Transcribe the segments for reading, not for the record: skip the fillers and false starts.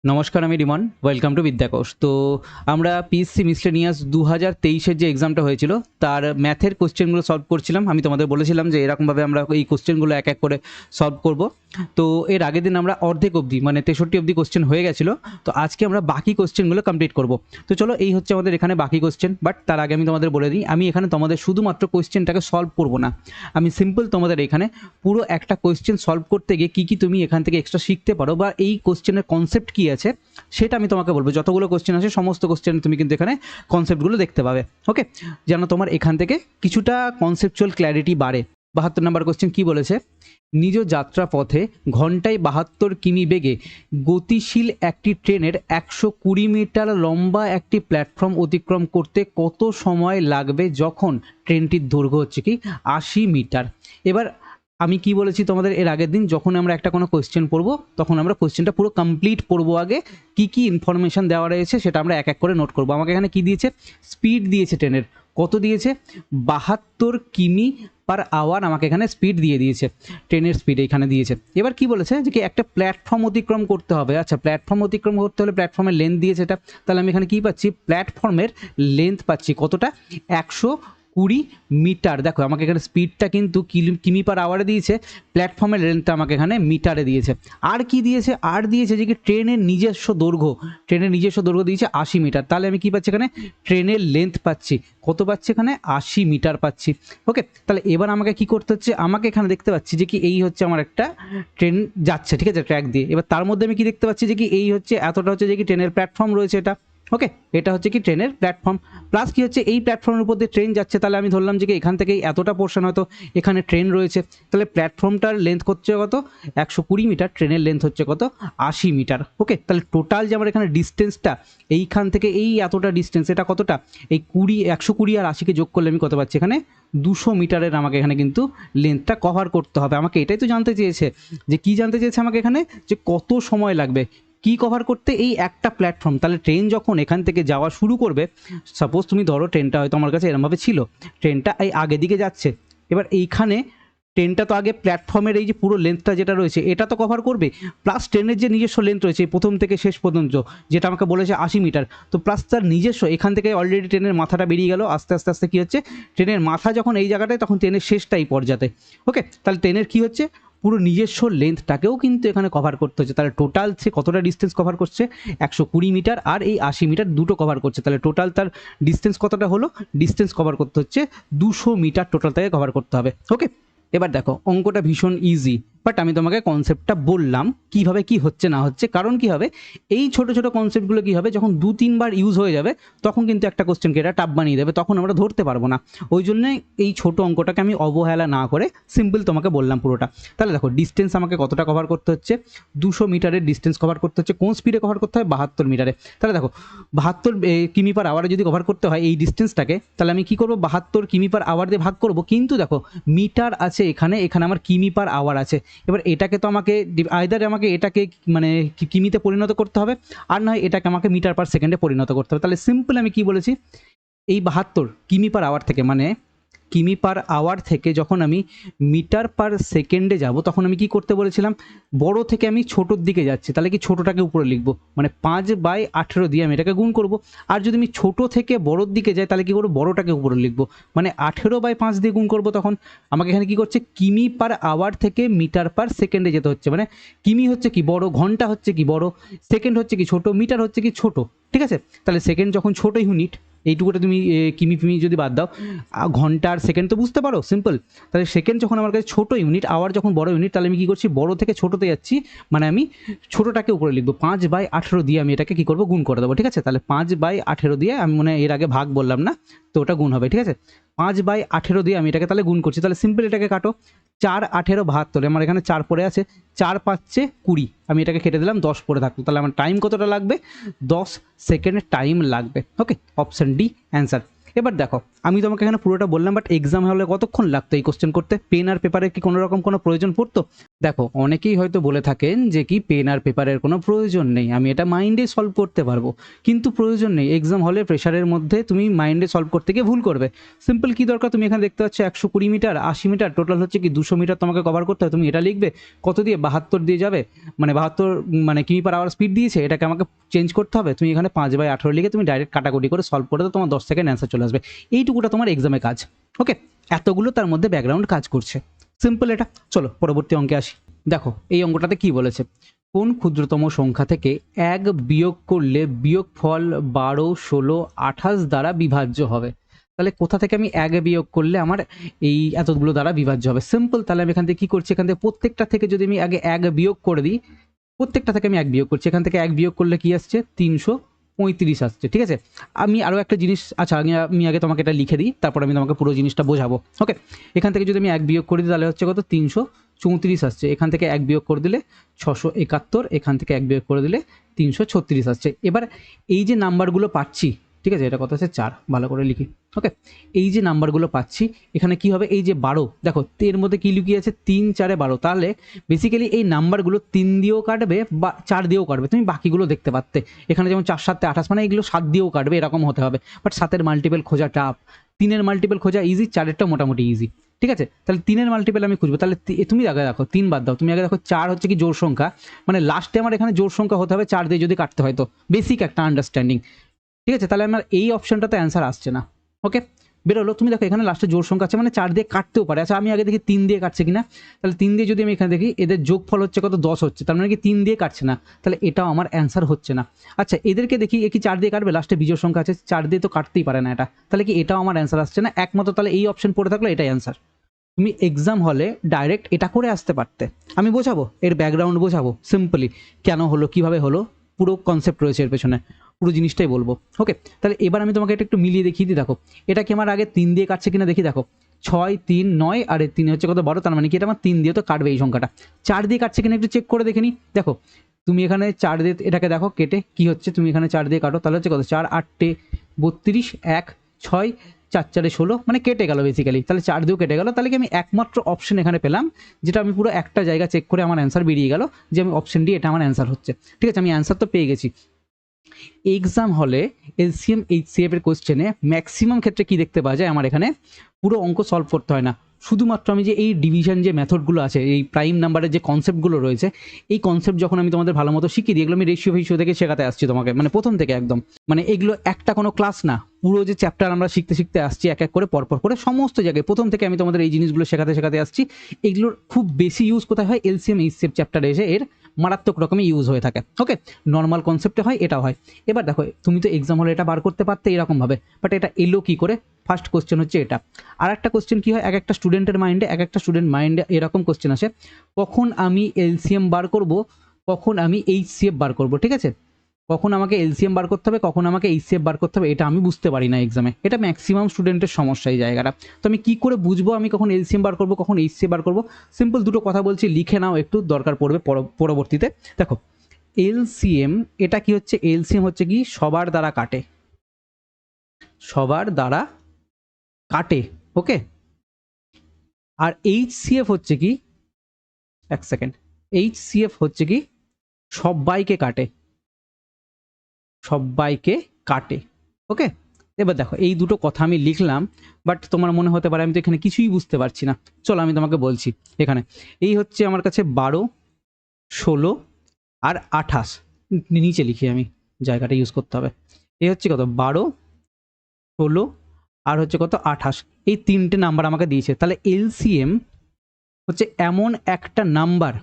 নমস্কার, আমি Rimon. Welcome to বিদ্যাকোষ। তো আমরা পিএসসি মিসলেনিয়াস 2023-এর যে এক্সামটা হয়েছিল তার ম্যাথের কোশ্চেনগুলো সলভ করছিলাম। আমি তোমাদের বলেছিলাম যে এরকমভাবে আমরা এই কোশ্চেনগুলো এক এক করে সলভ করব। তো এর আগের দিন আমরা অর্ধেক অবধি মানে 63 অবধি কোশ্চেন হয়ে গেছিলো। তো আজকে আমরা বাকি কোশ্চেনগুলো কমপ্লিট করব। তো চলো, এই হচ্ছে আমাদের এখানে বাকি কোশ্চেন। বাট তার আগে আমি তোমাদের বলে দিই, আমি এখানে তোমাদের শুধুমাত্র কোশ্চেনটাকে সলভ করব না। আমি সিম্পল তোমাদের এখানে পুরো একটা কোশ্চেন সলভ করতে গিয়ে কী তুমি এখান থেকে এক্সট্রা শিখতে পারো বা এই কোশ্চেনের কনসেপ্ট কী আছে সেটা আমি তোমাকে বলবো। যতগুলো কোশ্চেন আছে সমস্ত কোশ্চেন তুমি কিন্তু এখানে কনসেপ্টগুলো দেখতে পাবে। ওকে, যেন তোমার এখান থেকে কিছুটা কনসেপচুয়াল ক্ল্যারিটি বাড়ে। 72 নম্বর কোশ্চেন কি বলেছে? নিজ যাত্রা পথে ঘন্টায় 72 কিমি বেগে গতিশীল একটি ট্রেনের 120 মিটার লম্বা একটি প্ল্যাটফর্ম অতিক্রম করতে কত সময় লাগবে যখন ট্রেনটির দৈর্ঘ্য হচ্ছে কি 80 মিটার। এবার আমি কি বলেছি তোমাদের এর আগের দিন, যখন আমরা একটা কোনো কোয়েশ্চেন পড়বো তখন আমরা কোয়েশ্চেনটা পুরো কমপ্লিট পড়বো। আগে কি কি ইনফরমেশন দেওয়া রয়েছে সেটা আমরা এক এক করে নোট করবো। আমাকে এখানে কি দিয়েছে? স্পিড দিয়েছে ট্রেনের। কত দিয়েছে? 72 কিমি পার আওয়ার আমাকে এখানে স্পিড দিয়ে দিয়েছে, ট্রেনের স্পিড এখানে দিয়েছে। এবার কি বলেছে যে কি একটা প্ল্যাটফর্ম অতিক্রম করতে হবে। আচ্ছা, প্ল্যাটফর্ম অতিক্রম করতে হলে প্ল্যাটফর্মের লেন্থ দিয়েছে এটা। তাহলে আমি এখানে কি পাচ্ছি? প্ল্যাটফর্মের লেন্থ পাচ্ছি কতটা? 120 মিটার। দেখো আমাকে এখানে স্পিডটা কিন্তু কিমি পার আওয়ারে দিয়েছে, প্ল্যাটফর্মের লেন্থটা আমাকে এখানে মিটারে দিয়েছে। আর কি দিয়েছে? আর দিয়েছে যে কি ট্রেনের নিজস্ব দৈর্ঘ্য। ট্রেনের নিজস্ব দৈর্ঘ্য দিয়েছে 80 মিটার। তাহলে আমি কি পাচ্ছি এখানে? ট্রেনের লেন্থ পাচ্ছি কত? পাচ্ছি এখানে 80 মিটার পাচ্ছি। ওকে, তাহলে এবার আমাকে কি করতে হচ্ছে? আমাকে এখানে দেখতে পাচ্ছি যে কি এই হচ্ছে আমার একটা ট্রেন যাচ্ছে, ঠিক আছে, ট্র্যাক দিয়ে। এবার তার মধ্যে আমি কি দেখতে পাচ্ছি যে কি এই হচ্ছে এতটা হচ্ছে যে কি ট্রেনের প্ল্যাটফর্ম রয়েছে এটা। ওকে, এটা হচ্ছে কি ট্রেনের প্ল্যাটফর্ম। প্লাস কি হচ্ছে এই প্ল্যাটফর্মের উপর দিয়ে ট্রেন যাচ্ছে। তাহলে আমি ধরলাম যে কি এখান থেকে এতটা পোর্শন হয়তো এখানে ট্রেন রয়েছে। তাহলে প্ল্যাটফর্মটার লেন্থ হচ্ছে কত? 120 মিটার। ট্রেনের লেন্থ হচ্ছে কত? 80 মিটার। ওকে, তাহলে টোটাল যে আমার এখানে ডিস্টেন্সটা এইখান থেকে এই এতটা ডিস্টেন্স, এটা কতটা? এই 120 আর 80কে যোগ করলে আমি কত পাচ্ছি এখানে? 200 মিটারের আমাকে এখানে কিন্তু লেন্থটা কভার করতে হবে। আমাকে এটাই তো জানতে চেয়েছে, যে কি জানতে চেয়েছে আমাকে এখানে, যে কত সময় লাগবে কি কভার করতে এই একটা প্ল্যাটফর্ম। তাহলে ট্রেন যখন এখান থেকে যাওয়া শুরু করবে, সাপোজ তুমি ধরো ট্রেনটা হয়তো আমার কাছে এরমভাবে ছিল, ট্রেনটা এই আগে দিকে যাচ্ছে। এবার এইখানে ট্রেনটা তো আগে প্ল্যাটফর্মের এই যে পুরো লেন্থটা যেটা রয়েছে এটা তো কভার করবে, প্লাস ট্রেনের যে নিজস্ব লেন্থ রয়েছে প্রথম থেকে শেষ পর্যন্ত, যেটা আমাকে বলেছে 80 মিটার। তো প্লাস তার নিজস্ব এখান থেকে অলরেডি ট্রেনের মাথাটা বেরিয়ে গেল। আস্তে আস্তে আস্তে কী হচ্ছে? ট্রেনের মাথা যখন এই জায়গাটায়, তখন ট্রেনের শেষটাই পর্যাতে। ওকে, তাহলে ট্রেনের কী হচ্ছে? পুরো নিজস্ব লেন্থটাকেও কিন্তু এখানে কভার করতে হচ্ছে। তাহলে টোটাল সে কতটা ডিস্টেন্স কভার করছে? 120 মিটার আর এই 80 মিটার দুটো কভার করছে। তাহলে টোটাল তার ডিস্টেন্স কতটা হলো? ডিস্টেন্স কভার করতে হচ্ছে 200 মিটার টোটাল তাকে কভার করতে হবে। ওকে, এবার দেখো অঙ্কটা ভীষণ ইজি, বাট আমি তোমাকে কনসেপ্টটা বললাম কিভাবে কি হচ্ছে না হচ্ছে। কারণ কি হবে, এই ছোট ছোট কনসেপ্টগুলো কি হবে, যখন 2-3 বার ইউজ হয়ে যাবে তখন কিন্তু একটা কোশ্চেনকে এটা টাফ বানিয়ে দেবে, তখন আমরা ধরতে পারবো না। ওই জন্যে এই ছোট অঙ্কটাকে আমি অবহেলা না করে সিম্পল তোমাকে বললাম পুরোটা। তাহলে দেখো ডিস্টেন্স আমাকে কতটা কভার করতে হচ্ছে? 200 মিটারের ডিস্টেন্স কভার করতে হচ্ছে। কোন স্পিডে কভার করতে হয়? 72 মিটারে। তাহলে দেখো 72 কিমি পার আওয়ারে যদি কভার করতে হয় এই ডিস্টেন্সটাকে, তাহলে আমি কি করবো? 72 কিমি পার আওয়ার দিয়ে ভাগ করবো। কিন্তু দেখো মিটার আছে এখানে, এখানে আমার কিমি পার আওয়ার আছে। এবার এটাকে তো আমাকে আইদার আমাকে এটাকে মানে কিমিতে পরিণত করতে হবে, আর নয় এটাকে আমাকে মিটার পার সেকেন্ডে পরিণত করতে হবে। তাহলে সিম্পল আমি কি বলেছি, এই 72 কিমি পার আওয়ার থেকে, মানে কিমি পার আওয়ার থেকে যখন আমি মিটার পার সেকেন্ডে যাব, তখন আমি কি করতে বলেছিলাম? বড় থেকে আমি ছোটোর দিকে যাচ্ছি, তাহলে কি ছোটোটাকে উপরে লিখবো, মানে 5/18 দিয়ে আমি এটাকে গুণ করব। আর যদি আমি ছোট থেকে বড়োর দিকে যাই তাহলে কি করবো? বড়োটাকে উপরে লিখবো, মানে 18/5 দিয়ে গুণ করব। তখন আমাকে এখানে কি করছে? কিমি পার আওয়ার থেকে মিটার পার সেকেন্ডে যেতে হচ্ছে। মানে কিমি হচ্ছে কি বড়, ঘন্টা হচ্ছে কি বড়, সেকেন্ড হচ্ছে কি ছোট, মিটার হচ্ছে কি ছোট। ঠিক আছে, তাহলে সেকেন্ড যখন ছোট ইউনিট, এইটুকুটা তুমি কিমি ফিমি যদি বাদ দাও, ঘন্টা আর সেকেন্ড তো বুঝতে পারো সিম্পল। তাহলে সেকেন্ড যখন আমার কাছে ছোটো ইউনিট, আওয়ার যখন বড় ইউনিট, তাহলে আমি কী করছি? বড় থেকে ছোটোতে যাচ্ছি, মানে আমি ছোটোটাকে উপরে লিখবো। 5/18 দিয়ে আমি এটাকে কী করবো? গুণ করে দেবো। ঠিক আছে, তাহলে 5/18 দিয়ে আমি মনে এর আগে ভাগ বললাম না, তো ওটা গুণ হবে। ঠিক আছে, 5/18 দিয়ে আমি এটাকে তাহলে গুণ করছি। তাহলে সিম্পল এটাকে কাটো, 4×18 72, আমার এখানে 4 পড়ে আছে, 4×5 = 20, আমি এটাকে কেটে দিলাম, 10 পড়ে থাকলো। তাহলে আমার টাইম কতটা লাগবে? 10 সেকেন্ড টাইম লাগবে। ওকে, অপশান ডি অ্যান্সার। এবার দেখো আমি তোমাকে এখানে পুরোটা বললাম, বাট এক্সাম হলে কতক্ষণ লাগতো এই কোশ্চেন করতে? পেন আর পেপারের কি কোনো রকম কোনো প্রয়োজন পড়তো? দেখো অনেকেই হয়তো বলে থাকেন যে কি পেন আর পেপারের কোনো প্রয়োজন নেই, আমি এটা মাইন্ডে সলভ করতে পারবো, কিন্তু প্রয়োজন নেই। এক্সাম হলে প্রেশারের মধ্যে তুমি মাইন্ডে সলভ করতে গিয়ে ভুল করবে। সিম্পল কি দরকার, তুমি এখানে দেখতে পাচ্ছ 120 মিটার 80 মিটার টোটাল হচ্ছে কি 200 মিটার তোমাকে কভার করতে হবে। তুমি এটা লিখবে কত দিয়ে, 72 দিয়ে যাবে, মানে 72 মানে কিমি পার আওয়ার স্পিড দিয়েছে, এটাকে আমাকে চেঞ্জ করতে হবে। তুমি এখানে 5/18 লিখে তুমি ডাইরেক্ট কাটাকুটি করে সলভ করে দাও, তোমার 10 সেকেন্ড অ্যান্সার চলে আসবে। এইটুকুটা তোমার এক্সামে কাজ। ওকে, এতগুলো তার মধ্যে ব্যাকগ্রাউন্ড কাজ করছে, সিম্পল এটা। চলো পরবর্তী অঙ্কে আসি। দেখো এই অঙ্কটাতে কি বলেছে, কোন ক্ষুদ্রতম সংখ্যা থেকে 1 বিয়োগ করলে বিয়োগফল 12, 16, 28 দ্বারা বিভাজ্য হবে? তাহলে কোথা থেকে আমি 1 বিয়োগ করলে আমার এই এতগুলো দ্বারা বিভাজ্য হবে? সিম্পল, তাহলে আমি এখান থেকে কি করছি, এখান থেকে প্রত্যেকটা থেকে যদি আমি আগে 1 বিয়োগ করে দিই, প্রত্যেকটা থেকে আমি 1 বিয়োগ করছি, এখান থেকে 1 বিয়োগ করলে কি আসছে, 335 আসছে। ঠিক আছে, আমি আরও একটা জিনিস, আচ্ছা আমি আগে তোমাকে এটা লিখে দিই, তারপর আমি তোমাকে পুরো জিনিসটা বোঝাবো। ওকে, এখান থেকে যদি আমি 1 বিয়োগ করে দিই তাহলে হচ্ছে কত, 334 আসছে। এখান থেকে 1 বিয়োগ করে দিলে 671, এখান থেকে 1 বিয়োগ করে দিলে 336 আসছে। এবার এই যে নাম্বারগুলো পাচ্ছি, ঠিক আছে, এটা কত আছে 4, ভালো করে লিখি। ওকে, এই যে নাম্বারগুলো পাচ্ছি এখানে কি হবে, এই যে 12, দেখো এর মধ্যে কি লুকিয়ে আছে, 3 4 12, তাহলে বেসিক্যালি এই নাম্বারগুলো 3 দিয়েও কাটবে বা 4 দিয়েও কাটবে, তুমি বাকিগুলো দেখতে পারতে। এখানে যেমন 4 7 28, মানে এগুলো 7 দিয়েও কাটবে, এরকম হতে হবে। বাট 7-এর মাল্টিপল খোঁজা টাফ, 3-এর মাল্টিপল খোঁজা ইজি, 4-এরটা মোটামুটি ইজি। ঠিক আছে, তাহলে 3-এর মাল্টিপল আমি খুঁজবো, তাহলে তুমি আগে দেখো 3 বাদ দাও, তুমি আগে দেখো 4 হচ্ছে কি জোড় সংখ্যা, মানে লাস্টে আমার এখানে জোড় সংখ্যা হতে হবে 4 দিয়ে যদি কাটতে হয়, তো বেসিক একটা আন্ডারস্ট্যান্ডিং। ঠিক আছে, তাহলে আমার এই অপশনটাতে অ্যান্সার আসছে না। ওকে, বেরোলো। তুমি দেখো এখানে লাস্টে জোড় সংখ্যা আছে, মানে 4 দিয়ে কাটতেও পারে। আচ্ছা আমি আগে দেখি 3 দিয়ে কাটছে কিনা, তাহলে 3 দিয়ে যদি আমি এখানে দেখি, এদের যোগফল হচ্ছে কত, 10 হচ্ছে, তার মানে কি 3 দিয়ে কাটছে না, তাহলে এটাও আমার অ্যান্সার হচ্ছে না। আচ্ছা এদেরকে দেখি, এ কি 4 দিয়ে কাটবে, লাস্টে বিজোড় সংখ্যা আছে, 4 দিয়ে তো কাটতেই পারে না এটা, তাহলে কি এটাও আমার অ্যান্সার আসছে না একমাত্র, তাহলে এই অপশন পড়ে থাকলে এটাই অ্যান্সার। তুমি এক্সাম হলে ডাইরেক্ট এটা করে আসতে পারতে, আমি বোঝাবো, এর ব্যাকগ্রাউন্ড বোঝাবো সিম্পলি, কেন হলো কিভাবে হলো, পুরো কনসেপ্ট রয়েছে এর পেছনে, পুরো জিনিসটাই বলবো। ওকে, তাহলে এবার আমি তোমাকে এটা একটু মিলিয়ে দেখিয়ে দিই। দেখো এটা কি আমার আগে 3 দিয়ে কাটছে কিনা দেখি, দেখো 6 3 9 আর 3 হচ্ছে কত 12, তার মানে কি এটা আমার 3 দিয়ে তো কাটবে এই সংখ্যাটা। 4 দিয়ে কাটছে কিনা একটু চেক করে দেখে নি। দেখো তুমি এখানে 4 দিয়ে এটাকে দেখো কেটে কি হচ্ছে, তুমি এখানে 4 দিয়ে কাটো, তাহলে হচ্ছে কত 4 8 32, 1 6 4 4 16, মানে কেটে গেল বেসিক্যালি, তাহলে 4 দিয়েও কেটে গেল। তাহলে কি আমি একমাত্র অপশন এখানে পেলাম, যেটা আমি পুরো একটা জায়গা চেক করে আমার অ্যান্সার বেরিয়ে গেল যে আমি অপশন ডি এটা আমার অ্যান্সার হচ্ছে। ঠিক আছে, আমি অ্যান্সার তো পেয়ে গেছি। এক্সাম হলে এলসিএম এইচসিএফ এর কোশ্চেনে ম্যাক্সিমাম ক্ষেত্রে কি দেখতে পাওয়া যায়, আমার এখানে পুরো অঙ্ক সলভ করতে হয় না, শুধুমাত্র আমি যে এই ডিভিশন যে মেথডগুলো আছে, এই প্রাইম নাম্বারের যে কনসেপ্টগুলো রয়েছে, এই কনসেপ্ট যখন আমি তোমাদের ভালো মতো শিখিয়ে দিই, এগুলো আমি রেশিও ফেশিও থেকে শেখাতে আসছি তোমাকে, মানে প্রথম থেকে একদম, মানে এগুলো একটা কোনো ক্লাস না, পুরো যে চ্যাপ্টার আমরা শিখতে শিখতে আসছি এক এক করে পরপর করে সমস্ত জায়গায় প্রথম থেকে আমি তোমাদের এই জিনিসগুলো শেখাতে শেখাতে আসছি। এগুলোর খুব বেশি ইউজ কোথায় হয়, এলসিএম এইচসিএফ চ্যাপ্টারে এসে এর মারাত্মক রকমের ইউজ হয়ে থাকে। ওকে, নর্মাল কনসেপ্টে হয়, এটাও হয়। এবার দেখো তুমি তো এক্সাম হলে এটা বার করতে পারতে এরকমভাবে, বাট এটা এলো কি করে, ফার্স্ট কোশ্চেন হচ্ছে এটা। আর একটা কোশ্চেন কি হয়, এক একটা স্টুডেন্টের মাইন্ডে, এক একটা স্টুডেন্ট মাইন্ডে এরকম কোশ্চেন আসে, কখন আমি এলসিএম বার করব, কখন আমি এইচসিএফ বার করব। ঠিক আছে, কখন আমাকে এলসিএম বার করতে হবে, কখন আমাকে এইচসিএফ বার করতে হবে, এটা আমি বুঝতে পারি না এক্সামে, এটা ম্যাক্সিমাম স্টুডেন্টের সমস্যা এই জায়গাটা। তো আমি কি করে বুঝবো আমি কখন এলসিএম বার করবো, কখন এইচসিএফ বার করবো? সিম্পল দুটো কথা বলছি, লিখে নাও, একটু দরকার পড়বে পরবর্তীতে। দেখো এলসিএম, এটা কি হচ্ছে, এলসিএম হচ্ছে কি সবার দ্বারা কাটে, সবার দ্বারা কাটে। ওকে, আর এইচসিএফ হচ্ছে কি, এক সেকেন্ড, এইচসিএফ হচ্ছে কি সবাইকে কাটে, সবাইকে কাটে। ওকে, এবার দেখো এই দুটো কথা আমি লিখলাম, বাট তোমার মনে হতে পারে আমি তো এখানে কিছুই বুঝতে পারছি না। চলো আমি তোমাকে বলছি। এখানে এই হচ্ছে আমার কাছে 12, 16 আর 28, নিচে লিখি আমি, জায়গাটা ইউজ করতে হবে। এই হচ্ছে কত 12, 16 আর হচ্ছে কত 28, এই তিনটে নাম্বার আমাকে দিয়েছে। তাহলে এলসিএম হচ্ছে এমন একটা নাম্বার,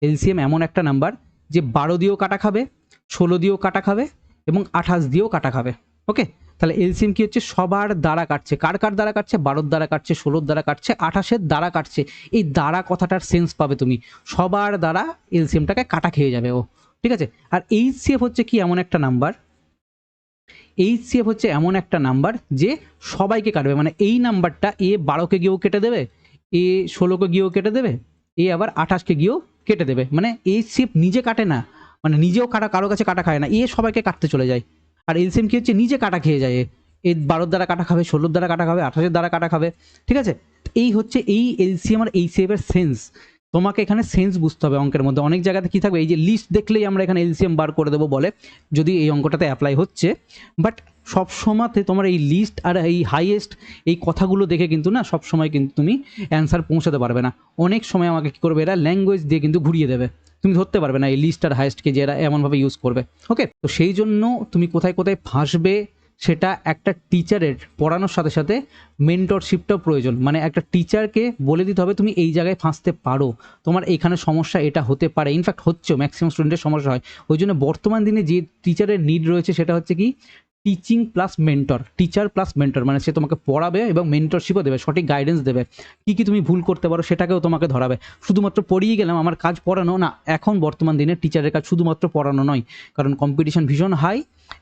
এলসিএম এমন একটা নাম্বার যে 12 দিয়েও কাটা খাবে, 16 দিয়েও কাটা খাবে এবং 28 দিয়েও কাটা খাবে। ওকে, তাহলে এলসিএম কি হচ্ছে সবার দ্বারা কাটছে, কার কার দ্বারা কাটছে, 12 দ্বারা কাটছে, 16 দ্বারা কাটছে, 28 দ্বারা কাটছে। এই দ্বারা কথাটার সেন্স পাবে তুমি, সবার দ্বারা এলসিএমটাকে কাটা খেয়ে যাবে ও। ঠিক আছে, আর এইচসিএফ হচ্ছে কি এমন একটা নাম্বার, এইচসিএফ হচ্ছে এমন একটা নাম্বার যে সবাইকে কাটবে, মানে এই নাম্বারটা এ 12কে গিয়েও কেটে দেবে, এ 16কে গিয়েও কেটে দেবে, এ আবার 28কে গিয়েও কেটে দেবে। মানে এইচসিএফ নিজে কাটে না, মানে নিজেও কাটা কারো কাছে কাটা খায় না, এ সবাইকে কাটতে চলে যায়। আর এলসিএম কি হচ্ছে নিজে কাটা খেয়ে যায়, এই 12 দ্বারা কাটা খাবে, 16 দ্বারা কাটা খাবে, 28 দ্বারা কাটা খাবে, ঠিক আছে। এই হচ্ছে এই এলসিএম আর এইচসিএফ এর সেন্স। তোমাকে এখানে সেন্স বুঝতে হবে অঙ্কের মধ্যে। অনেক জায়গাতে কী থাকবে, এই যে লিস্ট দেখলেই আমরা এখানে এলসিএম বার করে দেবো বলে, যদি এই অঙ্কটাতে অ্যাপ্লাই হচ্ছে, বাট সব সময়তে তোমার এই লিস্ট আর এই হাইয়েস্ট এই কথাগুলো দেখে কিন্তু না সব সময় কিন্তু তুমি অ্যান্সার পৌঁছাতে পারবে না। অনেক সময় আমাকে কী করবে, এরা ল্যাঙ্গুয়েজ দিয়ে কিন্তু ঘুরিয়ে দেবে, তুমি ধরতে পারবে না এই লিস্ট আর হাইয়েস্টকে যে এরা এমনভাবে ইউজ করবে। ওকে, তো সেই জন্য তুমি কোথায় কোথায় ফাঁসবে সেটা একটা টিচারের পড়ানোর সাথে সাথে মেন্টরশিপটাও প্রয়োজন। মানে একটা টিচারকে বলে দিতে হবে তুমি এই জায়গায় ফাঁসতে পারো, তোমার এইখানে সমস্যা এটা হতে পারে, ইনফ্যাক্ট হচ্ছেও, ম্যাক্সিমাম স্টুডেন্টের সমস্যা হয়। ওই জন্য বর্তমান দিনে যে টিচারের নিড রয়েছে সেটা হচ্ছে কি teaching plus mentor, teacher plus mentor, মানে সে তোমাকে পড়াবে এবং মেন্টরশিপও দেবে, সঠিক গাইডেন্স দেবে, কী কী তুমি ভুল করতে পারো সেটাকেও তোমাকে ধরাবে। শুধুমাত্র পড়িয়ে গেলাম আমার কাজ পড়ানো না, এখন বর্তমান দিনে টিচারের কাজ শুধুমাত্র পড়ানো নয়, কারণ কম্পিটিশন ভীষণ হাই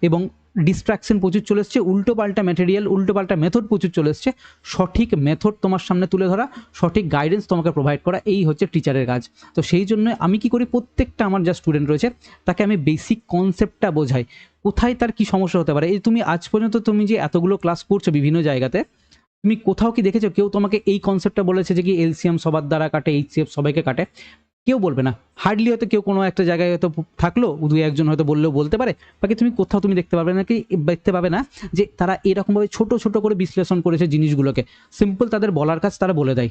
এবং ডিস্ট্রাকশন প্রচুর চলে এসছে, উল্টোপাল্টা ম্যাটেরিয়াল, উল্টোপাল্টা মেথড প্রচুর চলে এসছে। সঠিক মেথড তোমার সামনে তুলে ধরা, সঠিক গাইডেন্স তোমাকে প্রোভাইড করা, এই হচ্ছে টিচারের কাজ। তো সেই জন্য আমি কি করি, প্রত্যেকটা আমার যা স্টুডেন্ট রয়েছে তাকে আমি বেসিক কনসেপ্টটা বোঝাই, কোথায় তার কি সমস্যা হতে পারে। এই তুমি আজ পর্যন্ত তুমি যে এতগুলো ক্লাস করছো বিভিন্ন জায়গাতে, তুমি কোথাও কি দেখেছো কেউ তোমাকে এই কনসেপ্টটা বলেছে যে কি এলসিএম সবার দ্বারা কাটে, এইচসিএফ সবাইকে কাটে? কেউ বলবে না, হার্ডলি হয়তো কেউ কোনো একটা জায়গায় হয়তো থাকলো, দুই একজন হয়তো বললেও বলতে পারে, বাকি তুমি কোথাও তুমি দেখতে পাবে না কি, দেখতে পাবে না যে তারা এরকমভাবে ছোট ছোট করে বিশ্লেষণ করেছে জিনিসগুলোকে। সিম্পল তাদের বলার কাজ তারা বলে দেয়,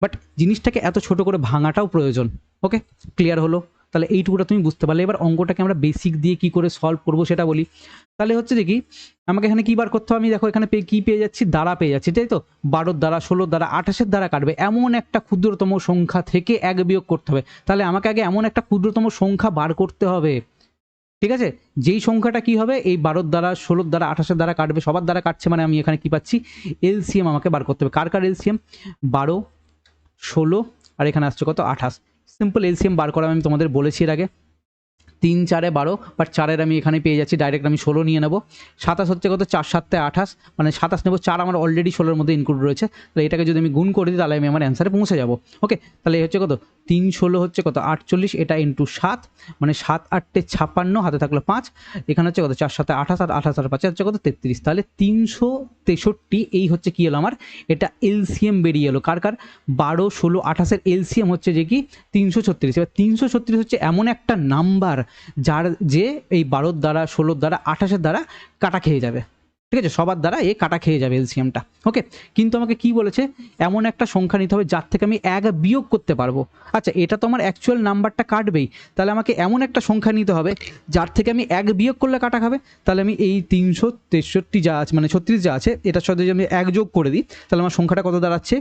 বাট জিনিসটাকে এত ছোট করে ভাঙাটাও প্রয়োজন। ওকে, ক্লিয়ার হলো? তাহলে এইটুকুটা তুমি বুঝতে পারলে। এবার অঙ্কটাকে আমরা বেসিক দিয়ে কি করে সলভ করবো সেটা বলি। তাহলে হচ্ছে যে কি আমাকে এখানে কী বার করতে হবে, আমি দেখো এখানে কী পেয়ে যাচ্ছি, দ্বারা পেয়ে যাচ্ছি, তাই তো? 12 দ্বারা, 16 দ্বারা, 28 দ্বারা কাটবে এমন একটা ক্ষুদ্রতম সংখ্যা থেকে এক বিয়োগ করতে হবে। তাহলে আমাকে আগে এমন একটা ক্ষুদ্রতম সংখ্যা বার করতে হবে, ঠিক আছে, যেই সংখ্যাটা কি হবে এই 12 দ্বারা, 16 দ্বারা, 28 দ্বারা কাটবে, সবার দ্বারা কাটছে, মানে আমি এখানে কি পাচ্ছি, এলসিএম আমাকে বার করতে হবে। কার কার এলসিএম? 12, 16 আর এখানে আসছে কত, 28। সিম্পল এলসিএম বার করা আমি তোমাদের বলেছি এর আগে, 3 4 12, বাট 4 আমি এখানে পেয়ে যাচ্ছি, ডাইরেক্ট আমি 16 নিয়ে নেবো। 27 হচ্ছে কত, 4 7 28, মানে 27 নেবো, 4 আমার অলরেডি 16-এর মধ্যে ইনক্লুড রয়েছে, তাহলে এটাকে যদি আমি গুণ করে দিই তাহলে আমি আমার অ্যান্সারে পৌঁছে যাবো। ওকে, তাহলে এই হচ্ছে কত, 3 16 হচ্ছে কত, 48, এটা ইন্টু 7, মানে 7 8 56, হাতে থাকলো 5, এখানে হচ্ছে কত, 4 7 28 আর 28 আর 5 হচ্ছে কত, 33, তাহলে 363। এই হচ্ছে কি হলো আমার, এটা এলসিএম বেরিয়ে এলো। কার কার? 12 16 28-এর এলসিএম হচ্ছে যে কি 336। এবার 336 হচ্ছে এমন একটা নাম্বার যার যে এই 12 দ্বারা, 16 দ্বারা, 28 দ্বারা কাটা খেয়ে যাবে, ঠিক আছে, সবার দ্বারা এ কাটা খেয়ে যাবে এলসিএমটা। ওকে, কিন্তু আমাকে কি বলেছে, এমন একটা সংখ্যা নিতে হবে যার থেকে আমি এক বিয়োগ করতে পারবো। আচ্ছা, এটা তো আমার অ্যাকচুয়াল নাম্বারটা কাটবেই, তাহলে আমাকে এমন একটা সংখ্যা নিতে হবে যার থেকে আমি এক বিয়োগ করলে কাটা খাবে। তাহলে আমি এই 363 যা আছে, মানে 36 যা আছে, এটার সাথে যদি আমি এক যোগ করে দিই তাহলে আমার সংখ্যাটা কত দাঁড়াচ্ছে,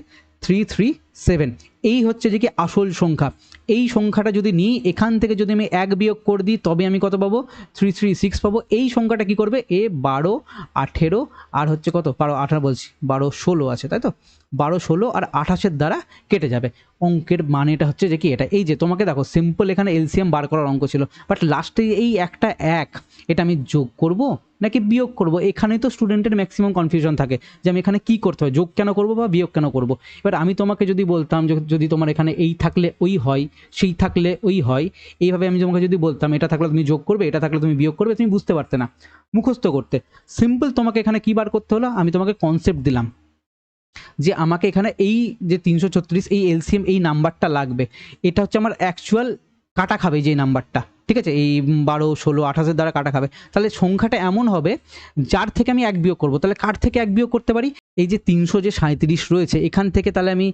337। এই হচ্ছে যে কি আসল সংখ্যা। এই সংখ্যাটা যদি নিই, এখান থেকে যদি আমি এক বিয়োগ করে দিই তবে আমি কত পাবো, 336 পাবো। এই সংখ্যাটা কি করবে, এ 12 18 আর হচ্ছে কত, 12 18 বলছি, 12 16 আছে, তাই তো, 12 16 আর 28-এর দ্বারা কেটে যাবে। অঙ্কের মানেটা হচ্ছে যে কি এটা, এই যে তোমাকে দেখো সিম্পল এখানে এলসিএম বার করার অঙ্ক ছিল, বাট লাস্টে এই একটা এক, এটা আমি যোগ করব নাকি বিয়োগ করব, এখানেই তো স্টুডেন্টের ম্যাক্সিমাম কনফিউশন থাকে যে আমি এখানে কী করতে হয়, যোগ কেন করব বা বিয়োগ কেন করব। এবার আমি তোমাকে যদি বলতাম যদি তোমার এখানে এই থাকলে ওই হয়, সেই থাকলে ওই হয়, এইভাবে আমি তোমাকে যদি বলতাম এটা থাকলে তুমি যোগ করবে, এটা থাকলে তুমি বিয়োগ করবে, তুমি বুঝতে পারতে না, মুখস্থ করতে। সিম্পল তোমাকে এখানে কী বার করতে হলো, আমি তোমাকে কনসেপ্ট দিলাম যে আমাকে এখানে এই যে 336 এই এলসিএম এই নাম্বারটা লাগবে, এটা হচ্ছে আমার অ্যাকচুয়াল কাটা খাবে যে নাম্বারটা, ঠিক আছে, এই 12 16 28-এর দ্বারা কাটা খাবে। তাহলে সংখ্যাটা এমন হবে যার থেকে আমি এক বিয়োগ করবো। তাহলে কার থেকে এক বিয়োগ করতে পারি, এই যে 337 রয়েছে এখান থেকে, তাহলে আমি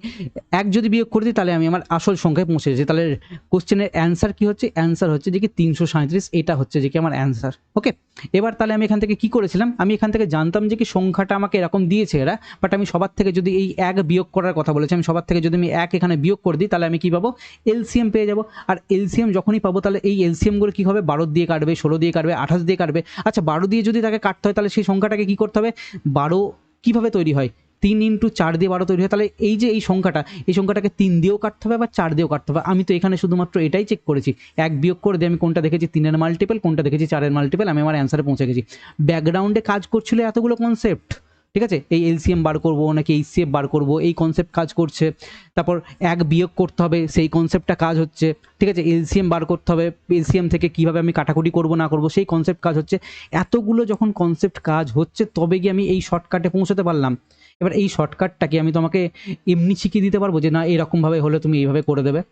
এক যদি বিয়োগ করে দিই তাহলে আমি আমার আসল সংখ্যায় পৌঁছে যাচ্ছি। তাহলে কোশ্চেনের অ্যান্সার কি হচ্ছে, অ্যান্সার হচ্ছে যে কি 337, এটা হচ্ছে যে কি আমার অ্যান্সার। ওকে, এবার তাহলে আমি এখান থেকে কি করেছিলাম, আমি এখান থেকে জানতাম যে কি সংখ্যাটা আমাকে এরকম দিয়েছে এরা, বাট আমি সবার থেকে যদি এই এক বিয়োগ করার কথা বলেছি, আমি সবার থেকে যদি আমি এক এখানে বিয়োগ করে দিই তাহলে আমি কি পাবো, এলসিএম পেয়ে যাবো। আর এলসিএম যখনই পাবো তাহলে এই এলসিএমগুলো কী হবে, 12 দিয়ে কাটবে, 16 দিয়ে কাটবে, 28 দিয়ে কাটবে। আচ্ছা, 12 দিয়ে যদি তাকে কাটতে হয় তাহলে সেই সংখ্যাটাকে কী করতে হবে, 12 কীভাবে তৈরি হয়, 3 × 4 দিয়ে 12 তৈরি হয়। তাহলে এই যে এই সংখ্যাটাকে 3 দিয়েও কাটতে হবে বা 4 দিয়েও কাটতে হবে। আমি তো এখানে শুধুমাত্র এটাই চেক করেছি, এক বিয়োগ করে দিয়ে আমি কোনটা দেখেছি 3-এর মাল্টিপল, কোনটা দেখেছি 4-এর মাল্টিপল, আমি আমার অ্যান্সারে পৌঁছে গেছি। ব্যাকগ্রাউন্ডে কাজ করছিল এতগুলো কনসেপ্ট, ঠিক আছে, এই এলসিএম বার করবো নাকি এইচসিএফ বার করবো, এই কনসেপ্ট কাজ করছে। তারপর এক বিয়োগ করতে হবে, সেই কনসেপ্টটা কাজ হচ্ছে। ঠিক আছে, এলসিএম বার করতে হবে, এলসিএম থেকে কীভাবে আমি কাটাকুটি করবো না করবো সেই কনসেপ্ট কাজ হচ্ছে। এতগুলো যখন কনসেপ্ট কাজ হচ্ছে তবে গিয়ে আমি এই শর্টকাটে পৌঁছতে পারলাম। এবার এই শর্টকাটটাকে আমি তোমাকে এমনি শিখিয়ে দিতে পারবো যে না এরকমভাবে হলে তুমি এইভাবে করে দেবে,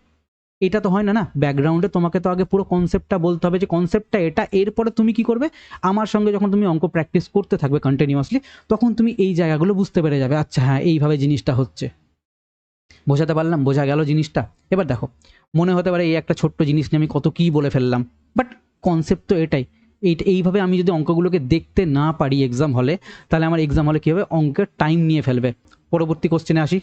এটা তো হয় না। না, ব্যাকগ্রাউন্ডে তোমাকে তো আগে পুরো কনসেপ্টটা বলতে হবে যে কনসেপ্টটা এটা, এরপরে তুমি কি করবে, আমার সঙ্গে যখন তুমি অঙ্ক প্র্যাকটিস করতে থাকবে কন্টিনিউয়াসলি, তখন তুমি এই জায়গাগুলো বুঝতে পেরে যাবে, আচ্ছা হ্যাঁ এইভাবে জিনিসটা হচ্ছে। বোঝাতে পারলাম, বোঝা গেল জিনিসটা? এবার দেখো, মনে হতে পারে এই একটা ছোট্ট জিনিস নিয়ে আমি কত কী বলে ফেললাম, বাট কনসেপ্ট তো এটাই। এইভাবে আমি যদি অঙ্কগুলোকে দেখতে না পারি এক্সাম হলে, তাহলে আমার এক্সাম হলে কী হবে, অঙ্কের টাইম নিয়ে ফেলবে। পরবর্তী কোশ্চেনে আসি।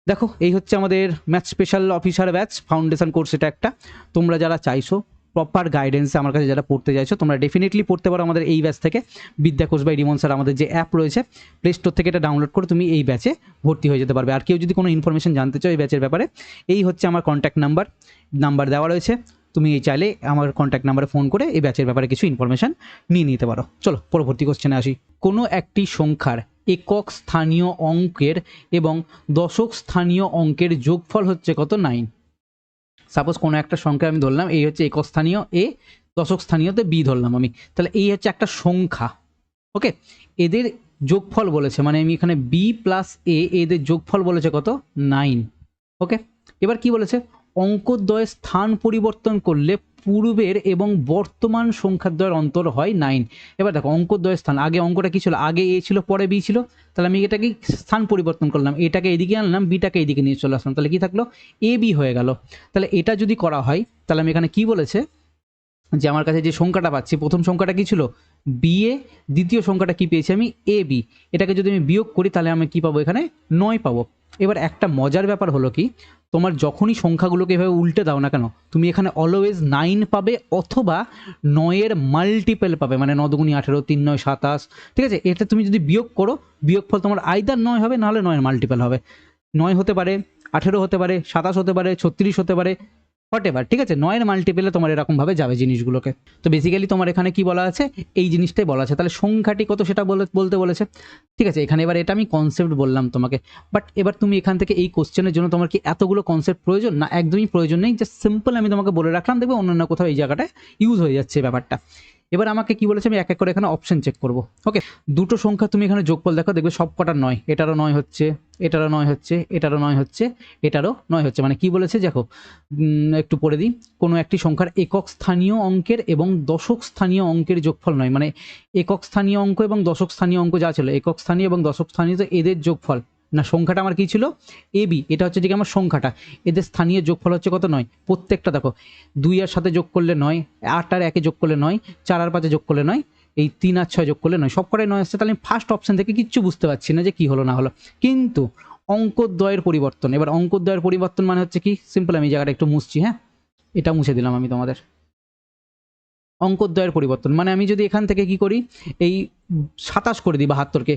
দেখো, এই হচ্ছে আমাদের math special officer batch foundation course. এটা একটা, তোমরা যারা চাইছো প্রপার গাইডেন্সে আমার কাছে যারা পড়তে চাইছো, তোমরা ডেফিনেটলি পড়তে পারো আমাদের এই ব্যাচ থেকে। বিদ্যা কোর্স বাই রিমন স্যার আমাদের যে অ্যাপ রয়েছে, প্লে স্টোর থেকে এটা ডাউনলোড করে তুমি এই ব্যাচে ভর্তি হয়ে যেতে পারবে। আর কেউ যদি কোনো ইনফরমেশন জানতে চাও এই ব্যাচের ব্যাপারে, এই হচ্ছে আমার কন্ট্যাক্ট নাম্বার দেওয়া রয়েছে, তুমি এই চাইলে আমার কন্ট্যাক্ট নাম্বারে ফোন করে এই ব্যাচের ব্যাপারে কিছু ইনফরমেশন নিয়ে নিতে পারো। চলো পরবর্তী কোশ্চেনে আসি। কোনো একটি সংখ্যার একক স্থানীয় অঙ্কের এবং দশক স্থানীয় অঙ্কের যোগফল হচ্ছে কত? 9। সাপোজ কোনো একটা সংখ্যা আমি ধরলাম, এই হচ্ছে একক স্থানীয় এ, দশক স্থানীয়তে বি ধরলাম আমি, তাহলে এই হচ্ছে একটা সংখ্যা। ওকে, এদের যোগফল বলেছে, মানে আমি এখানে বি প্লাস এ, এদের যোগফল বলেছে কত? 9। ওকে, এবার কি বলেছে, অঙ্কদ্বয়ের স্থান পরিবর্তন করলে পূর্বের এবং বর্তমান সংখ্যাদ্বয়ের অন্তর হয় 9। এবার দেখো, অঙ্কদ্বয়ের স্থান, আগে অঙ্কটা কি ছিল, আগে এ ছিল পরে বি ছিল, তাহলে আমি এটাকে স্থান পরিবর্তন করলাম, এটাকে এদিকে আনলাম, বিটাকে এদিকে নিয়ে চলে আসলাম, তাহলে কি থাকলো, এ বি হয়ে গেল। তাহলে এটা যদি করা হয়, তাহলে আমি এখানে কি বলেছে, যে আমার কাছে যে সংখ্যাটা পাচ্ছি, প্রথম সংখ্যাটা কি ছিল, বি এ, দ্বিতীয় সংখ্যাটা কি পেয়েছি আমি, এ বি। এটাকে যদি আমি বিয়োগ করি তাহলে আমি কি পাবো, এখানে 9 পাবো। এবার একটা মজার ব্যাপার হলো কি, তোমার যখনই সংখ্যাগুলোকে এভাবে উল্টে দাও না কেন, তুমি এখানে অলওয়েজ 9 পাবে অথবা 9-এর মাল্টিপল পাবে, মানে 9 দুগুণী 18, 3 9 27। ঠিক আছে, এটা তুমি যদি বিয়োগ করো, বিয়োগফল তোমার আইদার 9 হবে, নাহলে 9-এর মাল্টিপল হবে। 9 হতে পারে, 18 হতে পারে, 27 হতে পারে, 36 হতে পারে, হোয়াটএভার। ঠিক আছে, 9-এর মাল্টিপেলে তোমার এরকমভাবে যাবে জিনিসগুলোকে। তো বেসিক্যালি তোমার এখানে কি বলা আছে, এই জিনিসটাই বলা আছে। তাহলে সংখ্যাটি কত সেটা বলতে বলেছে। ঠিক আছে, এখানে এবার এটা আমি কনসেপ্ট বললাম তোমাকে, বাট এবার তুমি এখান থেকে এই কোশ্চেনের জন্য তোমার কি এতগুলো কনসেপ্ট প্রয়োজন? না, একদমই প্রয়োজন নেই। জাস্ট সিম্পল আমি তোমাকে বলে রাখলাম, দেখবে অন্যান্য কোথাও এই জায়গাটায় ইউজ হয়ে যাচ্ছে ব্যাপারটা। এবার আমাকে কি বলেছে, আমি এক এক করে এখানে অপশন চেক করবো। ওকে, দুটো সংখ্যা তুমি এখানে যোগফল দেখো, দেখবে সব কটার 9, এটারও 9 হচ্ছে, এটারও 9 হচ্ছে, এটারও 9 হচ্ছে, এটারও 9 হচ্ছে। মানে কি বলেছে দেখো, একটু পড়ে দিই, কোনো একটি সংখ্যার একক স্থানীয় অঙ্কের এবং দশক স্থানীয় অঙ্কের যোগফল 9। মানে একক স্থানীয় অঙ্ক এবং দশক স্থানীয় অঙ্ক যা ছিল, একক স্থানীয় এবং দশক স্থানীয়, তো এদের যোগফল, না সংখ্যাটা আমার কি ছিল, এ বি, এটা হচ্ছে যে আমার সংখ্যাটা, এদের স্থানীয় যোগফল হচ্ছে কত? 9। প্রত্যেকটা দেখো, 2 আর 7 যোগ করলে 9, 8 আর 1 যোগ করলে 9, 4 আর 5 যোগ করলে 9, এই 3 আর 6 যোগ করলে 9, সব কটাই 9 আসছে। তাহলে আমি ফার্স্ট অপশন থেকে কিচ্ছু বুঝতে পারছি না যে কি হলো না হলো। কিন্তু অঙ্কদ্বয়ের পরিবর্তন, এবার অঙ্কদ্বয়ের পরিবর্তন মানে হচ্ছে কি, সিম্পল, আমি এই জায়গাটা একটু মুছছি, হ্যাঁ এটা মুছে দিলাম আমি তোমাদের। অঙ্কদ্বয়ের পরিবর্তন মানে আমি যদি এখান থেকে কি করি, এই 27 করে দিই 72কে,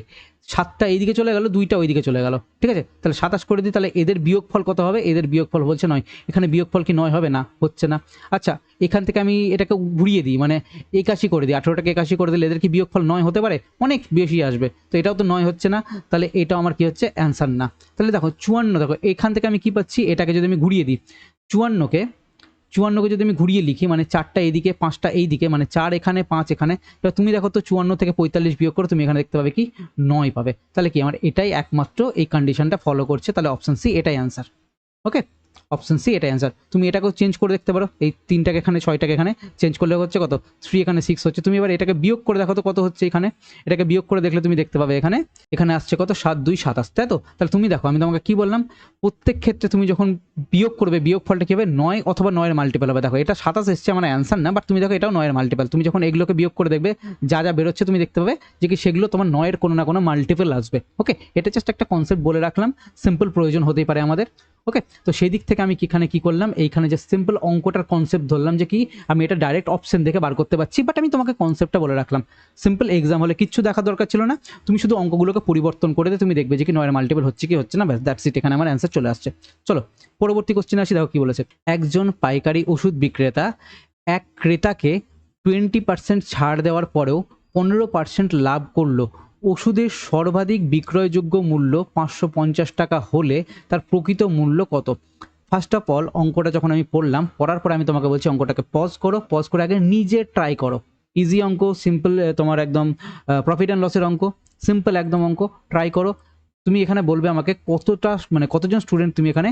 7টা এইদিকে চলে গেল, 2টা ওইদিকে চলে গেল। ঠিক আছে, তাহলে 27 করে দিই, তাহলে এদের বিয়োগফল কত হবে, এদের বিয়োগফল বলছে 9। এখানে বিয়োগফল কি 9 হবে? না, হচ্ছে না। আচ্ছা, এখান থেকে আমি এটাকে ঘুরিয়ে দিই, মানে 81 করে দিই, 18টাকে 81 করে দিলে এদের কি বিয়োগফল 9 হতে পারে? অনেক বেশি আসবে, তো এটাও তো 9 হচ্ছে না, তাহলে এটাও আমার কি হচ্ছে, অ্যান্সার না। তাহলে দেখো 54, দেখো এখান থেকে আমি কি পাচ্ছি, এটাকে যদি আমি ঘুরিয়ে দিই, 54কে যদি আমি ঘুরিয়ে লিখি, মানে 4টা এইদিকে 5টা এইদিকে, মানে 4 এখানে 5 এখানে, এবার তুমি দেখো তো 54 থেকে 45 বিয়োগ করো, তুমি এখানে দেখতে পাবে কি 9 পাবে। তাহলে কি আমার এটাই একমাত্র এই কন্ডিশনটা ফলো করছে, তাহলে অপশন সি এটাই অ্যান্সার। ওকে, অপশন সি এটাই অ্যান্সার। তুমি এটাকেও চেঞ্জ করে দেখতে পারো, এই 3টাকে এখানে 6টাকে এখানে চেঞ্জ করলে হচ্ছে কত, 3 এখানে 6 হচ্ছে। তুমি এবার এটাকে বিয়োগ করে দেখো তো কত হচ্ছে এখানে, এটাকে বিয়োগ করে দেখলে তুমি দেখতে পাবে এখানে আসছে কত, 7 2 27, তাই তো? তাহলে তুমি দেখো, আমি তোমাকে কি বললাম, প্রত্যেক ক্ষেত্রে তুমি যখন বিয়োগ করবে, বিয়োগফলটা কি হবে, 9 অথবা 9-এর মাল্টিপল হবে। দেখো এটা 27 এসছে, আমার অ্যান্সার না, বাট তুমি দেখো এটাও 9-এর মাল্টিপল। তুমি যখন এগুলোকে বিয়োগ করে দেখবে, যা যা বেরোচ্ছে তুমি দেখতে পাবে যে কি সেগুলো তোমার 9-এর কোনো না কোনো মাল্টিপল আসবে। ওকে, এটা জাস্ট একটা কনসেপ্ট বলে রাখলাম, সিম্পল প্রয়োজন হতেই পারে আমাদের। ওকে, তো সেই দিক থেকে আমি কিখানে কি করলাম, এইখানে যে সিম্পল অঙ্কটার কনসেপ্ট ধরলাম, যে কি আমি এটা ডাইরেক্ট অপশন দেখে বার করতে পারছি, বাট আমি তোমাকে কনসেপ্টটা বলে রাখলাম। সিম্পল এক্সাম হলে কিচ্ছু দেখা দরকার ছিল না, তুমি শুধু অঙ্কগুলোকে পরিবর্তন করে দিয়ে তুমি দেখবে যে কি 9-এর মাল্টিপল হচ্ছে কি হচ্ছে না, ব্যাস দ্যাটস ইট, এখানে আমার অ্যান্সার চলে আসছে। চলো পরবর্তী কোশ্চেন আসি। দেখো কি বলেছে, একজন পাইকারি ওষুধ বিক্রেতা এক ক্রেতাকে 20% ছাড় দেওয়ার পরেও 15% লাভ করলো, ওষুধের সর্বাধিক বিক্রয়যোগ্য মূল্য 550 টাকা হলে তার প্রকৃত মূল্য কত? ফার্স্ট অফ অল অঙ্কটা যখন আমি পড়লাম, পড়ার পর আমি তোমাকে বলছি অঙ্কটাকে পজ করো, পজ করে আগে নিজে ট্রাই করো। ইজি অঙ্ক, সিম্পল, তোমার একদম প্রফিট অ্যান্ড লসের অঙ্ক, সিম্পল একদম অঙ্ক, ট্রাই করো। তুমি এখানে বলবে আমাকে কতটা, মানে কতজন স্টুডেন্ট তুমি এখানে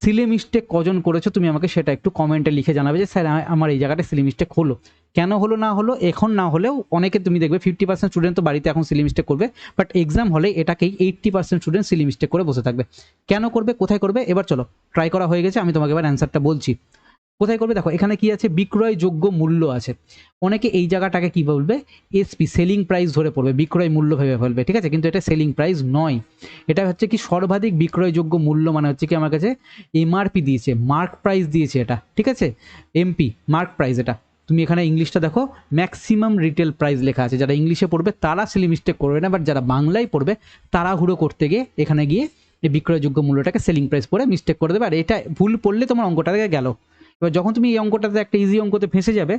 সিলি মিস্টেক কজন করেছো, তুমি আমাকে সেটা একটু কমেন্টে লিখে জানাবে যে স্যার আমার এই জায়গাটা সিলি মিস্টেক হলো, কেন হলো না হলো। এখন না হলেও অনেকে তুমি দেখবে 50% স্টুডেন্ট তো বাড়িতে এখন সিলি মিস্টেক করবে, বাট এক্সাম হলে এটাকেই 80% স্টুডেন্ট সিলি মিস্টেক করে বসে থাকবে। কেন করবে, কোথায় করবে? এবার চলো, ট্রাই করা হয়ে গেছে, আমি তোমাকে এবার অ্যান্সারটা বলছি। কোথায় করবে দেখো, এখানে কি আছে, বিক্রয়যোগ্য মূল্য আছে। অনেকে এই জায়গাটাকে কি বলবে, এসপি, সেলিং প্রাইস ধরে পড়বে, বিক্রয় মূল্য ভেবে ফেলবে, ঠিক আছে, কিন্তু এটা সেলিং প্রাইস নয়। এটা হচ্ছে কি সর্বাধিক বিক্রয়যোগ্য মূল্য, মানে হচ্ছে কি আমার কাছে এমআরপি দিয়েছে, মার্ক প্রাইস দিয়েছে এটা, ঠিক আছে, এমপি মার্ক প্রাইস। এটা তুমি এখানে ইংলিশটা দেখো, ম্যাক্সিমাম রিটেল প্রাইস লেখা আছে। যারা ইংলিশে পড়বে তারা সিলি মিস্টেক করবে না, বাট যারা বাংলায় পড়বে তাড়াহুড়ো করতে গিয়ে এখানে গিয়ে এই বিক্রয়যোগ্য মূল্যটাকে সেলিং প্রাইস পড়ে মিস্টেক করে দেবে, আর এটা ভুল পড়লে তোমার অঙ্কটা থেকে গেল। এবার যখন তুমি এই অঙ্কটাতে একটা ইজি অঙ্কতে ফেঁসে যাবে,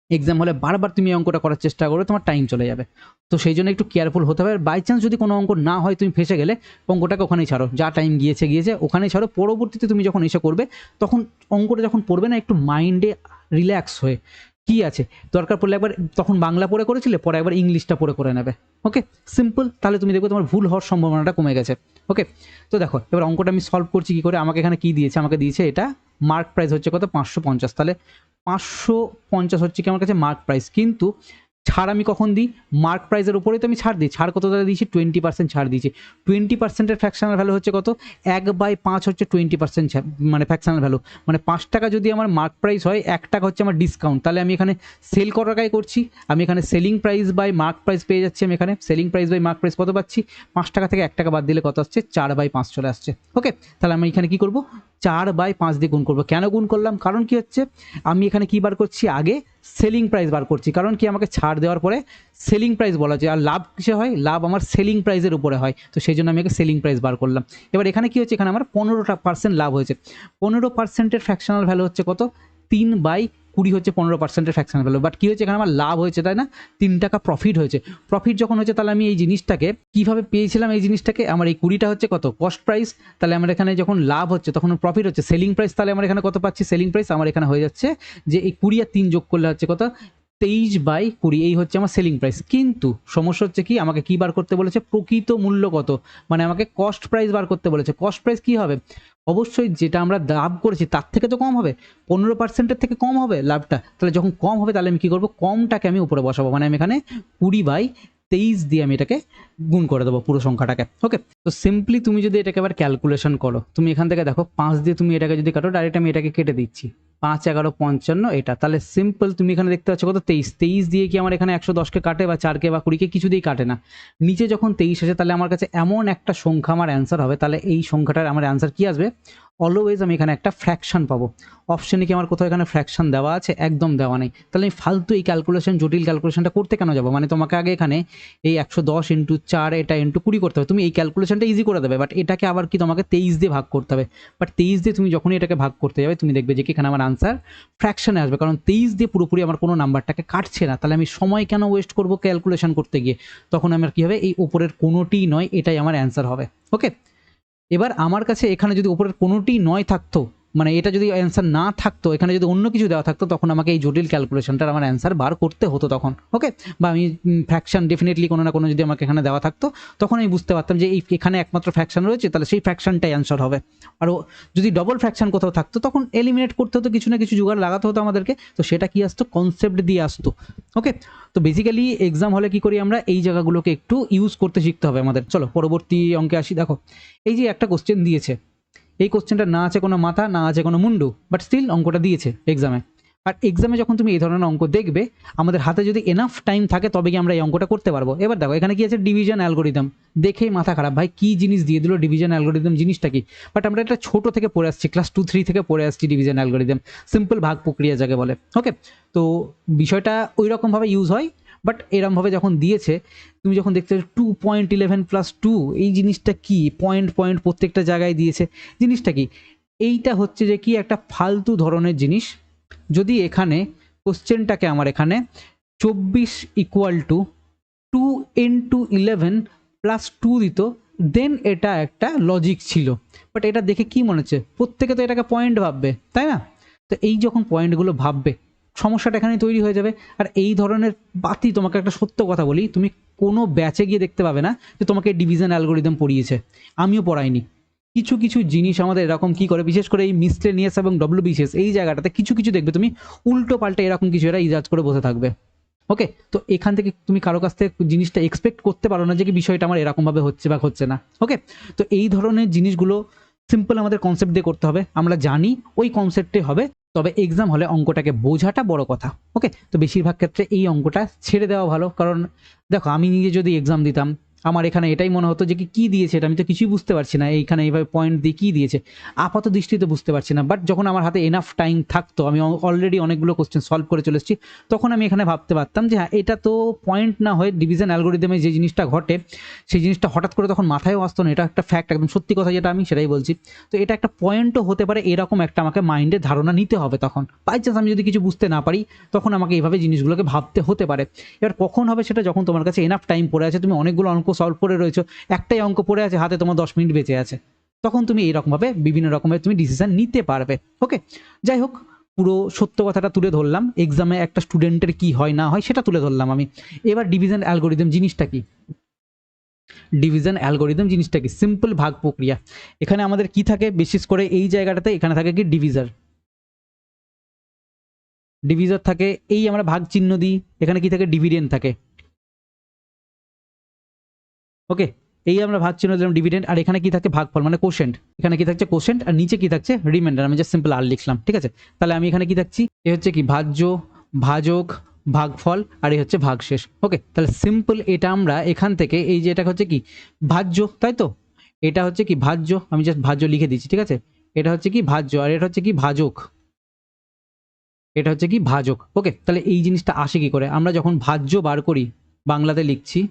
এক্সাম হলে বারবার তুমি এই অঙ্কটা করার চেষ্টা করবে, তোমার টাইম চলে যাবে। তো সেই জন্য একটু কেয়ারফুল হতে হবে। বাই চান্স যদি কোনো অঙ্ক না হয়, তুমি ফেঁসে গেলে, অঙ্কটাকে ওখানেই ছাড়ো, যা টাইম গিয়েছে গিয়েছে, ওখানেই ছাড়ো। পরবর্তীতে তুমি যখন এসে করবে, তখন অঙ্কটা যখন পড়বে না, একটু মাইন্ডে রিল্যাক্স হয়ে কি আছে, দরকার পড়লে একবার তখন বাংলা পড়ে করেছিলে, পরে একবার ইংলিশটা পড়ে করে নেবে। ওকে, সিম্পল। তাহলে তুমি দেখবে তোমার ভুল হওয়ার সম্ভাবনাটা কমে গেছে। ওকে, তো দেখো এবার অঙ্কটা আমি সলভ করছি কি করে। আমাকে এখানে কি দিয়েছে, আমাকে দিয়েছে এটা মার্ক প্রাইস হচ্ছে কত, 550। তাহলে 550 হচ্ছে কি আমার কাছে মার্ক প্রাইস, কিন্তু ছাড় আমি কখন দিই, মার্ক প্রাইসের উপরেই তো আমি ছাড় দিই। ছাড় কত টাকা দিয়েছি, 20% ছাড় দিয়েছি। 20%-এর ফ্র্যাকশনাল ভ্যালু হচ্ছে কত, 1/5 হচ্ছে 20%, মানে ফ্র্যাকশনাল ভ্যালু, মানে 5 টাকা যদি আমার মার্ক প্রাইস হয়, 1 টাকা হচ্ছে আমার ডিসকাউন্ট। তাহলে আমি এখানে সেল কত টাকায় করছি, আমি এখানে selling price by mark price পেয়ে যাচ্ছি। আমি এখানে selling price by mark price কত পাচ্ছি, 5 টাকা থেকে 1 টাকা বাদ দিলে কত আসছে, 4/5 চলে আসছে। ওকে, তাহলে আমি এখানে কি করব, 4/5 দিয়ে গুণ করবো। কেন গুণ করলাম, কারণ কি হচ্ছে, আমি এখানে কি বার করছি, আগে সেলিং প্রাইস বার করছি। কারণ কি, আমাকে ছাড় দেওয়ার পরে সেলিং প্রাইস বলা যায়, আর লাভ কিসে হয়, লাভ আমার সেলিং প্রাইসের উপরে হয়, তো সেই জন্য আমি আগে সেলিং প্রাইস বার করলাম। এবার এখানে কি হচ্ছে, এখানে আমার 15% লাভ হয়েছে। 15%-এর ফ্র্যাকশনাল ভ্যালু হচ্ছে কত, 3/20 হচ্ছে 15%-এর ফ্র্যাকশনাল ভ্যালু। বাট কি হয়েছে, এখানে আমার লাভ হয়েছে, তাই না, 3 টাকা প্রফিট হয়েছে। প্রফিট যখন হয়েছে, তাহলে আমি এই জিনিসটাকে কিভাবে পেয়েছিলাম, এই জিনিসটাকে আমার এই 20টা হচ্ছে কত, কস্ট প্রাইস। তাহলে আমার এখানে যখন লাভ হচ্ছে তখন প্রফিট হচ্ছে সেলিং প্রাইস। তাহলে আমার এখানে কত পাচ্ছি, সেলিং প্রাইস আমার এখানে হয়ে যাচ্ছে যে এই 20 আর 3 যোগ করলে হচ্ছে কত, 23/20, এই হচ্ছে আমার সেলিং প্রাইস। কিন্তু সমস্যা হচ্ছে কি, আমাকে কি বার করতে বলেছে, প্রকৃত মূল্য কত, মানে আমাকে কস্ট প্রাইস বার করতে বলেছে। কস্ট প্রাইস কি হবে, অবশ্যই যেটা আমরা লাভ করেছি তার থেকে তো কম হবে, 15%-এর থেকে কম হবে লাভটা। তাহলে যখন কম হবে, তাহলে আমি কি করবো, কমটাকে আমি উপরে বসাবো, মানে আমি এখানে 20/23 দিয়ে আমি এটাকে গুণ করে দেবো পুরো সংখ্যাটাকে। ওকে, তো সিম্পলি তুমি যদি এটাকে আবার ক্যালকুলেশন করো, তুমি এখান থেকে দেখো 5 দিয়ে তুমি এটাকে যদি কাটো, ডাইরেক্ট আমি এটাকে কেটে দিচ্ছি, 5 11 55 এটা। তাহলে সিম্পল তুমি এখানে দেখতে পাচ্ছ কত, 23 দিয়ে কি আমার এখানে 110কে কাটে, বা 4কে বা 20কে কিছু দিয়েই কাটে না। নিচে যখন 23 আসে, তাহলে আমার কাছে এমন একটা সংখ্যা আমার অ্যান্সার হবে। তাহলে এই সংখ্যাটার আমার অ্যান্সার কি আসবে, অলওয়েজ আমি এখানে একটা ফ্র্যাকশন পাবো। অপশনে কি আমার কোথাও এখানে ফ্র্যাকশন দেওয়া আছে, একদম দেওয়া নেই। তাহলে আমি ফালতু এই ক্যালকুলেশন, জটিল ক্যালকুলেশনটা করতে কেন যাবো, মানে তোমাকে আগে এখানে এই 110 × 4 এটা × 20 করতে হবে, তুমি এই ক্যালকুলেশনটা ইজি করে দেবে, বাট এটাকে আবার কি তোমাকে 23 দিয়ে ভাগ করতে হবে। বাট 23 দিয়ে তুমি যখনই এটাকে ভাগ করতে যাবে, তুমি দেখবে যে কি এখানে আমার আনসার ফ্র্যাকশনে আসবে, কারণ 23 দিয়ে পুরোপুরি আমার কোনো নাম্বারটাকে কাটছে না। তাহলে আমি সময় কেন ওয়েস্ট করবো ক্যালকুলেশন করতে গিয়ে, তখন আমার কি হবে, এই উপরের কোনোটিই নয়, এটাই আমার অ্যান্সার হবে। ওকে, এবার আমার কাছে এখানে যদি উপরের কোনোটি নয় থাকতো, মানে এটা যদি অ্যান্সার না থাকতো, এখানে যদি অন্য কিছু দেওয়া থাকতো, তখন আমাকে এই জটিল ক্যালকুলেশনটার আমার অ্যান্সার বার করতে হতো তখন। ওকে, বা আমি ফ্র্যাকশন ডেফিনেটলি কোনো না কোনো যদি আমাকে এখানে দেওয়া থাকতো, তখন আমি বুঝতে পারতাম যে এই এখানে একমাত্র ফ্র্যাকশন রয়েছে, তাহলে সেই ফ্র্যাকশনটাই অ্যান্সার হবে। আর যদি ডবল ফ্র্যাকশন কোথাও থাকতো, তখন এলিমিনেট করতে হতো, কিছু না কিছু জোগাড় লাগাতে হতো আমাদেরকে। তো সেটা কি আসতো, কনসেপ্ট দিয়ে আসতো। ওকে, তো বেসিক্যালি এক্সাম হলে কি করি আমরা, এই জায়গাগুলোকে একটু ইউজ করতে শিখতে হবে আমাদের। চলো পরবর্তী অঙ্কে আসি। দেখো এই যে একটা কোশ্চেন দিয়েছে, এই কোশ্চেনটা না আছে কোনো মাথা, না আছে কোনো মুন্ডু, বাট স্টিল অঙ্কটা দিয়েছে এক্সামে। আর এক্সামে যখন তুমি এই ধরনের অঙ্ক দেখবে, আমাদের হাতে যদি এনাফ টাইম থাকে, তবে কি আমরা এই অঙ্কটা করতে পারবো। এবার দেখো এখানে কি আছে, ডিভিশন অ্যালগোরিদম। দেখেই মাথা খারাপ, ভাই কি জিনিস দিয়ে দিল ডিভিশন অ্যালগোরিদম, জিনিসটা কি। বাট আমরা এটা ছোট থেকে পড়ে আসছি, ক্লাস 2 3 থেকে পড়ে আসছি ডিভিশন অ্যালগোরিদম, সিম্পল ভাগ প্রক্রিয়া যাকে বলে। ওকে, তো বিষয়টা ওই রকমভাবে ইউজ হয়, বাট এরমভাবে যখন দিয়েছে, তুমি যখন দেখতে 2.11 + 2, এই জিনিসটা কি, পয়েন্ট পয়েন্ট প্রত্যেকটা জায়গায় দিয়েছে, জিনিসটা কি, এইটা হচ্ছে যে কি একটা ফালতু ধরনের জিনিস। যদি এখানে কোশ্চেনটাকে আমার এখানে 24 = 2 × 11 + 2 দিত, দেন এটা একটা লজিক ছিল। বাট এটা দেখে কি মনে হচ্ছে, প্রত্যেকে তো এটাকে পয়েন্ট ভাববে, তাই না? তো এই যখন পয়েন্টগুলো ভাববে, সমস্যাটা এখানে তৈরি হয়ে যাবে। আর এই ধরনের বাতি, তোমাকে একটা সত্য কথা বলি, তুমি কোনো ব্যাচে গিয়ে দেখতে পাবে না যে তোমাকে ডিভিশন অ্যালগোরিদম পড়িয়েছে, আমিও পড়াইনি। কিছু কিছু জিনিস আমাদের এরকম কি করে, বিশেষ করে এই মিসলেনিয়াস এবং ডব্লিউবিসিএস এই জায়গাটাতে কিছু কিছু দেখবে তুমি উল্টো পাল্টা এরকম কিছু এরা ইজাজ করে বসে থাকবে। ওকে, তো এখান থেকে তুমি কারো কাছ থেকে জিনিসটা এক্সপেক্ট করতে পারো না যে কি বিষয়টা আমার এরকমভাবে হচ্ছে বা হচ্ছে না। ওকে, তো এই ধরনের জিনিসগুলো সিম্পল আমাদের কনসেপ্ট দিয়ে করতে হবে, আমরা জানি ওই কনসেপ্টে হবে। তবে এক্সাম হলে অঙ্কটাকে বোঝাটা বড় কথা। ওকে, তো বেশিরভাগ ক্ষেত্রে এই অঙ্কটা ছেড়ে দেওয়া ভালো। কারণ দেখো, আমি নিজে যদি এক্সাম দিতাম, আমার এখানে এটাই মনে হতো যে কি দিয়েছে এটা আমি তো কিছুই বুঝতে পারছি না, এইখানে এইভাবে পয়েন্ট দিয়ে কী দিয়েছে আপাত দৃষ্টিতে বুঝতে পারছি না। বাট যখন আমার হাতে এনাফ টাইম থাকতো, আমি অলরেডি অনেকগুলো কোশ্চেন সলভ করে চলে এসেছি, তখন আমি এখানে ভাবতে পারতাম যে হ্যাঁ, এটা তো পয়েন্ট না হয়ে ডিভিশন অ্যালগোরিদমে যে জিনিসটা ঘটে, সেই জিনিসটা হঠাৎ করে তখন মাথায়ও আসতো না। এটা একটা ফ্যাক্ট, একদম সত্যি কথা যেটা আমি সেটাই বলছি। তো এটা একটা পয়েন্টও হতে পারে, এরকম একটা আমাকে মাইন্ডে ধারণা নিতে হবে। তখন বাই চান্স আমি যদি কিছু বুঝতে না পারি, তখন আমাকে এইভাবে জিনিসগুলোকে ভাবতে হতে পারে। এবার কখন হবে সেটা, যখন তোমার কাছে এনাফ টাইম পড়ে আছে, তুমি অনেকগুলো অঙ্ক সলভ করে রয়েছো, একটাই অঙ্ক পড়ে আছে হাতে, তোমার 10 মিনিট বেঁচে আছে, তখন তুমি এইরকমভাবে বিভিন্ন রকমের তুমি ডিসিশন নিতে পারবে। ওকে, যাই হোক, পুরো সত্য কথাটা তুলে ধরলাম, এক্সামে একটা স্টুডেন্টের কি হয় না হয় সেটা তুলে ধরলাম আমি। এবার ডিভিশন অ্যালগোরিদম জিনিসটা কি, ডিভিশন অ্যালগোরিদম জিনিসটা কি, সিম্পল ভাগ প্রক্রিয়া। এখানে আমাদের কি থাকে, বিশেষ করে এই জায়গাটাতে এখানে থাকে কি ডিভিজার, ডিভিজার থাকে, এই আমরা ভাগ চিহ্ন দিই, এখানে কি থাকে ডিভিডেন্ড থাকে। ওকে, এই আমরা ভাগ চিহ্ন দিলাম ডিভিডেন্ড, আর এখানে কি থাকে ভাগফল মানে কোশেন্ট, এখানে কি থাকছে কোশেন্ট, আর নিচে কি থাকছে রিমাইন্ডার, আমি জাস্ট সিম্পল আর লিখলাম। ঠিক আছে, তাহলে আমি এখানে কি থাকছি, এ হচ্ছে কি ভাজ্য, ভাজক, ভাগফল, আর এই হচ্ছে ভাগশেষ। ওকে, তাহলে সিম্পল এটা আমরা এখান থেকে এই যে এটা হচ্ছে কি ভাজ্য, তাই তো, এটা হচ্ছে কি ভাজ্য, আমি জাস্ট ভাজ্য লিখে দিচ্ছি। ঠিক আছে, এটা হচ্ছে কি ভাজ্য, আর এটা হচ্ছে কি ভাজক, এটা হচ্ছে কি ভাজক। ওকে, তাহলে এই জিনিসটা আসে কি করে, আমরা যখন ভাজ্য বার করি, বাংলাতে লিখছি,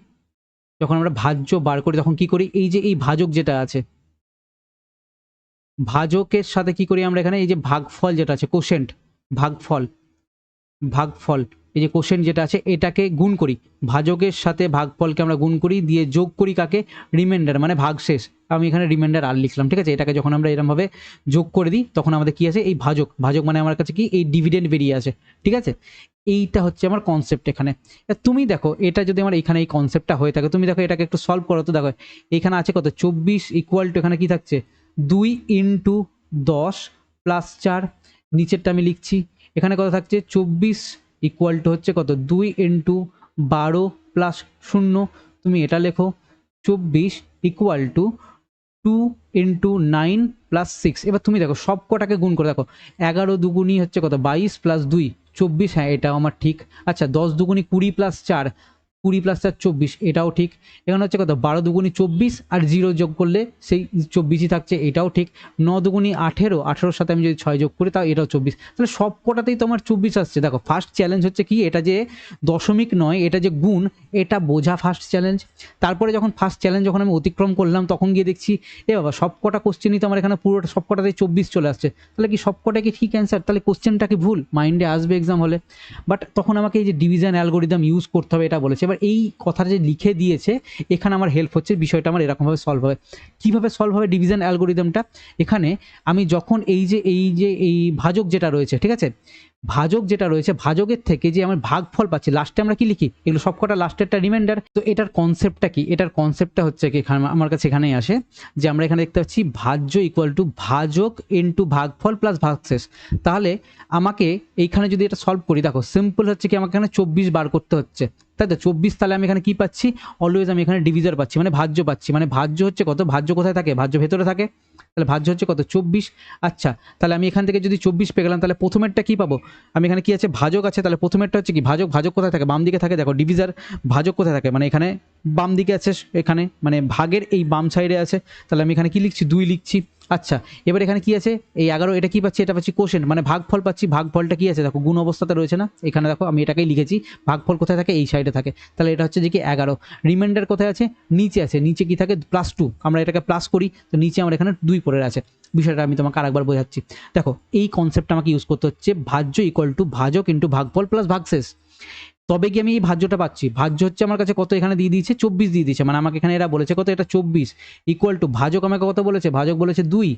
যখন আমরা ভাজ্য বার করি তখন কি করি, এই যে এই ভাজক যেটা আছে, ভাজকের সাথে কি করি আমরা এখানে, এই যে ভাগফল যেটা আছে কোশেন্ট, ভাগফল, ভাগফল, এই যে কোশেন্ট যেটা আছে এটাকে গুণ করি, ভাজকের সাথে ভাগফলকে আমরা গুণ করি, দিয়ে যোগ করি কাকে, রিমাইন্ডার মানে ভাগশেষ। আমি এখানে রিমাইন্ডার আর লিখলাম। ঠিক আছে, এটাকে যখন আমরা এরকমভাবে যোগ করে দিই, তখন আমাদের কি আছে, এই ভাজক, ভাজক মানে আমার কাছে কি এই ডিভিডেন্ড বেরিয়ে আছে। ঠিক আছে, এইটা হচ্ছে আমার কনসেপ্ট এখানে। তুমি দেখো, এটা যদি আমার এখানে এই কনসেপ্টটা হয়ে থাকে, তুমি দেখো এটাকে একটু সলভ করো তো। দেখো এখানে আছে কত, 24 ইকুয়াল টু এখানে কি থাকছে 2 × 10 + 4, নিচেরটা আমি লিখছি, এখানে কত থাকছে 24 ইকুয়াল টু হচ্ছে কত 2 × 12 + 0, তুমি এটা লেখো 24 ইকুয়াল টু 2 × 9 + 6। এবার তুমি দেখো সব কটাকে গুণ করে দেখো, 11 দুগুণী হচ্ছে কত 22 + 2 24, হ্যাঁ এটাও আমার ঠিক। আচ্ছা 10 দুগুণী 20 + 4, 20 + 4 24, এটাও ঠিক। এখানে হচ্ছে কত 12 দুগুণী 24, আর 0 যোগ করলে সেই 24ই থাকছে, এটাও ঠিক। 9 দুগুণী 18, 18-র সাথে আমি যদি 6 যোগ করি তাও এটাও 24, তাহলে সব কটাতেই তো আমার 24 আসছে। দেখো ফার্স্ট চ্যালেঞ্জ হচ্ছে কি, এটা যে দশমিক নয়, এটা যে গুণ, এটা বোঝা ফার্স্ট চ্যালেঞ্জ। তারপরে যখন ফার্স্ট চ্যালেঞ্জ যখন আমি অতিক্রম করলাম, তখন গিয়ে দেখছি এ বাবা সব কটা কোশ্চেনই তো আমার এখানে পুরোটা সব কটাতেই 24 চলে আসছে, তাহলে কি সব কটা কি ঠিক অ্যান্সার, তাহলে কোশ্চেনটা কি ভুল, মাইন্ডে আসবে এক্সাম হলে। বাট তখন আমাকে এই যে ডিভিশন অ্যালগোরিদম ইউজ করতে হবে এটা বলেছে। এবার এই কথাটা যে লিখে দিয়েছে, এখানে আমার হেল্প হচ্ছে, বিষয়টা আমার এরকমভাবে সলভ হবে। কীভাবে সলভ হবে ডিভিশন অ্যালগোরিদমটা, এখানে আমি যখন এই ভাজক যেটা রয়েছে, ঠিক আছে, ভাজক যেটা রয়েছে, ভাজকের থেকে যে আমার ভাগফল পাচ্ছি, লাস্টে আমরা কি লিখি, এগুলো সবকটা লাস্টেরটা রিমাইন্ডার। তো এটার কনসেপ্টটা কি, এটার কনসেপ্টটা হচ্ছে কি এখানে আমার কাছে এখানেই আসে, যে আমরা এখানে দেখতে পাচ্ছি ভাজ্য ইকুয়াল টু ভাজক ইন্টু ভাগফল প্লাস ভাগশেষ। তাহলে আমাকে এইখানে যদি এটা সলভ করি, দেখো সিম্পল হচ্ছে কি, আমাকে এখানে 24 বার করতে হচ্ছে, তাই তো 24। তাহলে আমি এখানে কি পাচ্ছি, অলওয়েজ আমি এখানে ডিভিজার পাচ্ছি, মানে ভাজ্য পাচ্ছি, মানে ভাজ্য হচ্ছে কত, ভাজ্য কোথায় থাকে, ভাজ্য ভেতরে থাকে, তাহলে ভাজ্য হচ্ছে কত 24। আচ্ছা, তাহলে আমি এখান থেকে যদি 24 পেয়ে গেলাম, তাহলে প্রথমেরটা কি পাবো, আমি এখানে কি আছে ভাজক আছে, তাহলে প্রথমেরটা হচ্ছে কি ভাজক, ভাজক কোথায় থাকে বাম দিকে থাকে, দেখো ডিভিজার, ভাজক কোথায় থাকে মানে এখানে বাম দিকে আছে, এখানে মানে ভাগের এই বাম সাইডে আছে, তাহলে আমি এখানে কি লিখছি 2 লিখছি। আচ্ছা, এবার এখানে কি আছে এই 11, এটা কি পাচ্ছি, এটা পাচ্ছি কোশেন্ট মানে ভাগফল পাচ্ছি, ভাগফলটা কি আছে দেখো গুণ অবস্থাতে রয়েছে না, এখানে দেখো আমি এটাকেই লিখেছি, ভাগফল কোথায় থাকে এই সাইডে থাকে, তাহলে এটা হচ্ছে যে কি 11। রিমাইন্ডার কোথায় আছে, নিচে আছে, নিচে কি থাকে +2, আমরা এটাকে প্লাস করি, তো নিচে আমার এখানে 2 পড়ে আছে। বিষয়টা আমি তোমাকে আরেকবার বোঝাচ্ছি। দেখো এই কনসেপ্টটা আমাকে ইউজ করতে হচ্ছে, ভাজ্য ইকুয়াল টু ভাজক ইন্টু ভাগফল প্লাস ভাগশেষ। তবে কি আমি এই ভাজ্যটা পাচ্ছি। ভাজ্য হচ্ছে আমার কাছে কত এখানে দিয়ে দিয়েছে 24 দিয়ে দিয়েছে, মানে আমাকে এখানে এরা বলেছে কত, এটা 24 ইকুয়াল টু ভাজক আমাকে কত বলেছে, ভাজক বলেছে 2,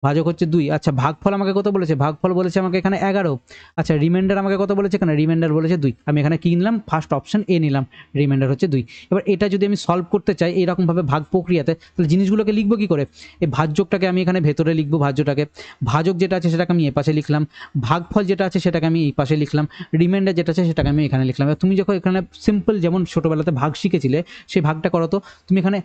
ভাজক হচ্ছে 2। আচ্ছা ভাগফল আমাকে কত বলেছে, ভাগফল বলেছে আমাকে এখানে 11। আচ্ছা রিমাইন্ডার আমাকে কত বলেছে, এখানে রিমাইন্ডার বলেছে 2। আমি এখানে কি নিলাম, ফার্স্ট অপশন এ নিলাম, রিমাইন্ডার হচ্ছে 2। এবার এটা যদি আমি সলভ করতে চাই এইরকমভাবে ভাগ প্রক্রিয়াতে, তাহলে জিনিসগুলোকে লিখবো কি করে, এই ভাজ্যকটাকে আমি এখানে ভেতরে লিখবো, ভাজ্যটাকে, ভাজক যেটা আছে সেটাকে আমি এ পাশে লিখলাম, ভাগফল যেটা আছে সেটাকে আমি এই পাশে লিখলাম, রিমাইন্ডার যেটা আছে সেটাকে আমি এখানে লিখলাম। এবার তুমি যখন এখানে সিম্পল যেমন ছোটোবেলাতে ভাগ শিখেছিলে সেই ভাগটা করো, তো তুমি এখানে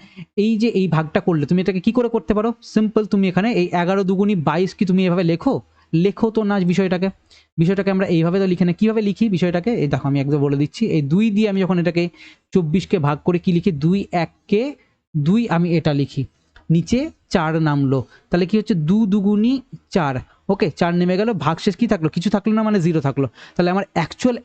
এই যে এই ভাগটা করলে তুমি এটাকে কি করে করতে পারো, সিম্পল তুমি এখানে এই 11 দুগুণী 22 কি তুমি এভাবে লেখো, লেখো তো না বিষয়টাকে আমরা এইভাবে তো লিখে না, কীভাবে লিখি বিষয়টাকে, এই দেখো আমি একদম বলে দিচ্ছি, এই 2 দিয়ে আমি যখন এটাকে 24কে ভাগ করে কি লিখি, 2 1কে 2 আমি এটা লিখি, নিচে 4 নামলো, তাহলে কি হচ্ছে 2 দুগুণী 4, ওকে 4 নেমে গেল, ভাগশেষ কি থাকলো, কিছু থাকলো না, মানে 0 থাকলো। তাহলে আমার অ্যাকচুয়াল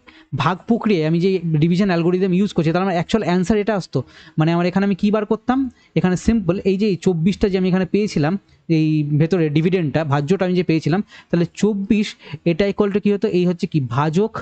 ভাগ প্রক্রিয়ায় আমি যে ডিভিশন অ্যালগোরিদম ইউজ করছি তাহলে আমার অ্যাকচুয়াল অ্যান্সার এটা আসতো, মানে আমার এখানে আমি কী বার করতাম, এখানে সিম্পল এই যে 24টা যে আমি এখানে পেয়েছিলাম এই ভেতরে ডিভিডেন্ডটা ভাজ্যটা আমি যে পেয়েছিলাম, তাহলে 24 এটা ইকুয়াল টু কী হতো, এই হচ্ছে কি ভাজক,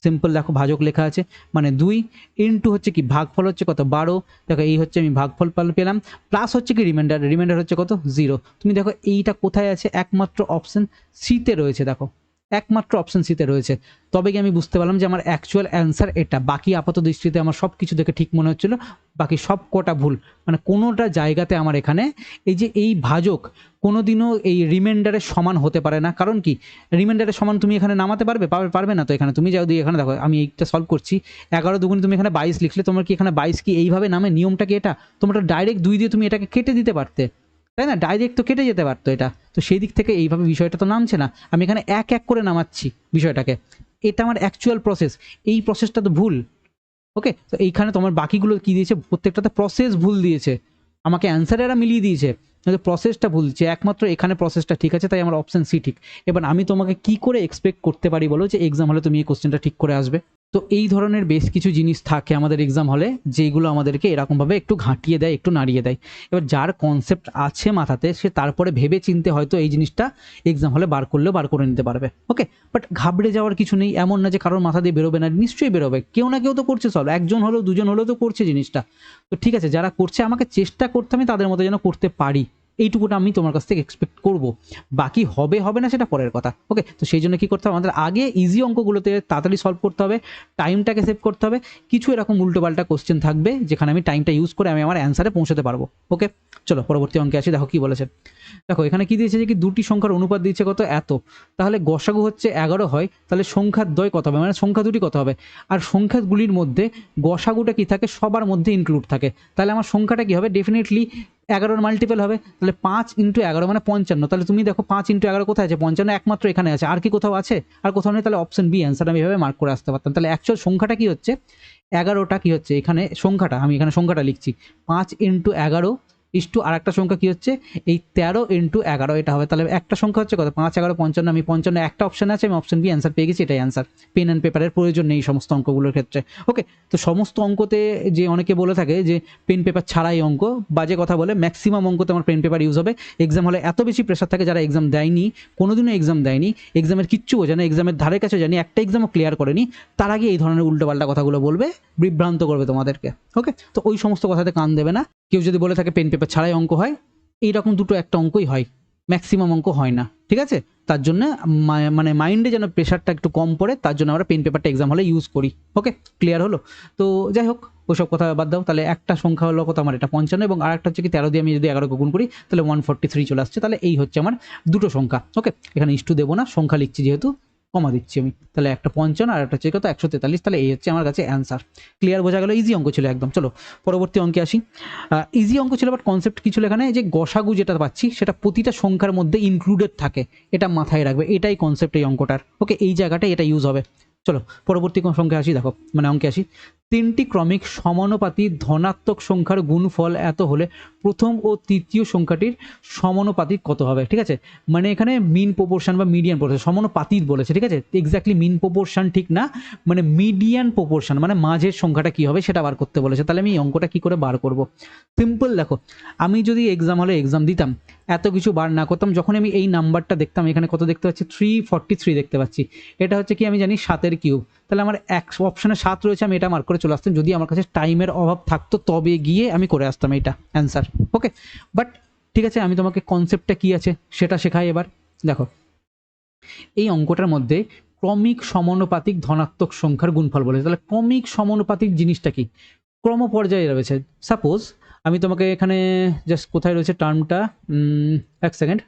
সিম্পল দেখো ভাজক লেখা আছে মানে 2 ইন্টু হচ্ছে কি ভাগফল হচ্ছে কত 12, দেখো এই হচ্ছে আমি ভাগফল পেলাম, প্লাস হচ্ছে কি রিমাইন্ডার হচ্ছে কত 0। তুমি দেখো এইটা কোথায় আছে, একমাত্র অপশন সিতে রয়েছে, দেখো একমাত্র অপশন সিতে রয়েছে। তবে কি আমি বুঝতে পারলাম যে আমার অ্যাকচুয়াল অ্যান্সার এটা, বাকি আপাত দৃষ্টিতে আমার সব কিছু দেখে ঠিক মনে হচ্ছিল, বাকি সব কটা ভুল, মানে কোনোটা জায়গাতে আমার এখানে এই যে এই ভাজক কোনোদিনও এই রিমাইন্ডারের সমান হতে পারে না। কারণ কি, রিমাইন্ডারের সমান তুমি এখানে নামাতে পারবে না। তো এখানে তুমি যাও দিয়ে এখানে দেখো আমি এইটা সলভ করছি, 11 দুগুণে তুমি এখানে 22 লিখলে, তোমার কি এখানে 22 কি এইভাবে নামে, নিয়মটা কি এটা, তোমরা ডাইরেক্ট 2 দিয়ে তুমি এটাকে কেটে দিতে পারতে, তাই না, ডাইরেক্ট তো কেটে যেতে পারতো এটা। তো সেই দিক থেকে এইভাবে বিষয়টা তো নামছে না, আমি এখানে এক এক করে নামাচ্ছি বিষয়টাকে, এটা আমার অ্যাকচুয়াল প্রসেস, এই প্রসেসটা তো ভুল। ওকে, তো এইখানে তোমার বাকিগুলো কি দিয়েছে, প্রত্যেকটাতে প্রসেস ভুল দিয়েছে, আমাকে অ্যান্সার এরা মিলিয়ে দিয়েছে, কিন্তু প্রসেসটা ভুল দিচ্ছে, একমাত্র এখানে প্রসেসটা ঠিক আছে, তাই আমার অপশন সি ঠিক। এবার আমি তোমাকে কি করে এক্সপেক্ট করতে পারি বলো যে এক্সাম হলে তুমি এই কোশ্চেনটা ঠিক করে আসবে। তো এই ধরনের বেশ কিছু জিনিস থাকে আমাদের এক্সাম হলে, যেগুলো আমাদেরকে এরকমভাবে একটু ঘাঁটিয়ে দেয়, একটু নাড়িয়ে দেয়। এবার যার কনসেপ্ট আছে মাথাতে সে তারপরে ভেবে চিনতে হয়তো এই জিনিসটা এক্সাম হলে বার করলেও বার করে নিতে পারবে। ওকে, বাট ঘাবড়ে যাওয়ার কিছু নেই, এমন না যে কারোর মাথা দিয়ে বেরোবে না, নিশ্চয়ই বেরোবে, কেউ না কেউ তো করছে, সব একজন হলেও দুজন হলেও তো করছে জিনিসটা। তো ঠিক আছে, যারা করছে আমাকে চেষ্টা করতে আমি তাদের মতো যেন করতে পারি, এইটুকুটা আমি তোমার কাছ থেকে এক্সপেক্ট করব। বাকি হবে হবে না সেটা পরের কথা। ওকে, তো সেই জন্য কী করতে হবে, আমাদের আগে ইজি অঙ্কগুলোতে তাড়াতাড়ি সলভ করতে হবে, টাইমটাকে সেভ করতে হবে। কিছু এরকম উল্টোপাল্টা কোশ্চেন থাকবে যেখানে আমি টাইমটা ইউজ করে আমি আমার অ্যান্সারে পৌঁছতে পারবো। ওকে, চলো পরবর্তী অঙ্কে আসি, দেখো কি বলেছে। দেখো এখানে কি দিয়েছে যে কি দুটি সংখ্যার অনুপাত দিয়েছে কত এত, তাহলে গসাগু হচ্ছে 11 হয়, তাহলে সংখ্যার দ্বয় কত হবে, মানে সংখ্যা দুটি কত হবে, আর সংখ্যাগুলির মধ্যে গসাগুটা কি থাকে, সবার মধ্যে ইনক্লুড থাকে, তাহলে আমার সংখ্যাটা কি হবে, ডেফিনেটলি 11-র মাল্টিপল হবে, তাহলে 5 ইন্টু 11 মানে 55। তাহলে তুমি দেখো 5 ইন্টু 11 কোথায় আছে, 55 একমাত্র এখানে আছে, আর কি কোথাও আছে, আর কোথাও নেই, তাহলে অপশন বি অ্যান্সার আমি এভাবে মার্ক করে আসতে পারতাম। তাহলে অ্যাকচুয়াল সংখ্যাটা কি হচ্ছে, 11টা কি হচ্ছে এখানে সংখ্যাটা, আমি এখানে সংখ্যাটা লিখছি 5 ইন্টু 11 ইস্টু আর একটা সংখ্যা কি হচ্ছে এই 13 ইন্টু 11 এটা হবে। তাহলে একটা সংখ্যা হচ্ছে কত, 5 11 55, আমি 55 একটা অপশন আছে, আমি অপশন বি অ্যান্সার পেয়ে গেছি, এটাই অ্যান্সার। পেন অ্যান্ড পেপারের প্রয়োজন নেই সমস্ত অঙ্কগুলোর ক্ষেত্রে। ওকে, তো সমস্ত অঙ্কতে যে অনেকে বলে থাকে যে পেন পেপার ছাড়াই অঙ্ক, বাজে কথা বলে, ম্যাক্সিমাম অঙ্কতে আমার পেন পেপার ইউজ হবে। এক্সাম হলে এত বেশি প্রেশার থাকে, যারা এক্সাম দেয়নি, কোনোদিনও এক্সাম দেয়নি, এক্সামের কিচ্ছু বোঝে না, এক্সামের ধারে কাছে জানি, একটা এক্সামও ক্লিয়ার করেনি, তার আগে এই ধরনের উল্টোপাল্টা কথাগুলো বলবে, বিভ্রান্ত করবে তোমাদেরকে। ওকে, তো ওই সমস্ত কথাতে কান দেবে না। কেউ যদি বলে থাকে পেন পেপার ছাড়াই অঙ্ক হয়, এইরকম দুটো একটা অঙ্কই হয়, ম্যাক্সিমাম অঙ্ক হয় না, ঠিক আছে। তার জন্য মানে মাইন্ডে যেন প্রেশারটা একটু কম পড়ে, তার জন্য আমরা পেন পেপারটা এক্সাম হলে ইউজ করি। ওকে, ক্লিয়ার হলো? তো যাই হোক, ওইসব কথা বাদ দাও। তাহলে একটা সংখ্যা হলো কত আমার, এটা 55, এবং আর একটা হচ্ছে কি 13 দিয়ে আমি যদি 11 গুণ করি তাহলে 143 চলে আসছে। তাহলে এই হচ্ছে আমার দুটো সংখ্যা। ওকে, এখানে ইস্টু দেবো না, সংখ্যা লিখছি যেহেতু, কমা দিচ্ছি আমি, তাহলে একটা 55 আর একটা হচ্ছে কত 143। তাহলে এই হচ্ছে আমার কাছে অ্যান্সার। ক্লিয়ার, বোঝা গেল? ইজি অঙ্ক ছিল একদম। চলো পরবর্তী অঙ্কে আসি। ইজি অঙ্ক ছিল, বাট কনসেপ্ট কি ছিল এখানে, যে গসাগু যেটা পাচ্ছি সেটা প্রতিটা সংখ্যার মধ্যে ইনক্লুডেড থাকে, এটা মাথায় রাখবে, এটাই কনসেপ্ট এই অঙ্কটার। ওকে, এই জায়গাটায় এটা ইউজ হবে। চলো পরবর্তী কোন সংখ্যা আসি, দেখো মানে অঙ্কে আসি। 3টি ক্রমিক সমানুপাতি ধনাত্মক সংখ্যার গুণফল এত হলে প্রথম ও তৃতীয় সংখ্যাটির সমানুপাতিক কত হবে। ঠিক আছে, মানে এখানে মিন প্রপোর্শন বা মিডিয়ান প্রপোর্শন, সমানুপাতিক বলেছে, ঠিক আছে, এক্স্যাক্টলি মিন প্রপোর্শন ঠিক না, মানে মিডিয়ান প্রপোর্শন, মানে মাঝের সংখ্যাটা কি হবে সেটা বার করতে বলেছে। তাহলে আমি এই অঙ্কটা কি করে বার করব? সিম্পল, দেখো আমি যদি এক্সাম হলে এক্সাম দিতাম, এত কিছু বার না করতাম, যখন আমি এই নাম্বারটা দেখতাম এখানে কত দেখতে পাচ্ছি 343 দেখতে পাচ্ছি, এটা হচ্ছে কি আমি জানি 7-এর কিউব, তাহলে আমার এক অপশানে 7 রয়েছে, আমি এটা মার্ক করে চলে আসতাম। যদি আমার কাছে টাইমের অভাব থাকতো তবে গিয়ে আমি করে আসতাম এইটা অ্যান্সার। ওকে, বাট ঠিক আছে, আমি তোমাকে কনসেপ্টটা কি আছে সেটা শেখাই। এবার দেখো এই অঙ্কটার মধ্যে ক্রমিক সমানুপাতিক ধনাত্মক সংখ্যার গুণফল বলেছে। তাহলে ক্রমিক সমানুপাতিক জিনিসটা কি? ক্রম পর্যায়ে রয়েছে। সাপোজ আমি তোমাকে এখানে জাস্ট কোথায় রয়েছে টার্মটা, এক সেকেন্ড,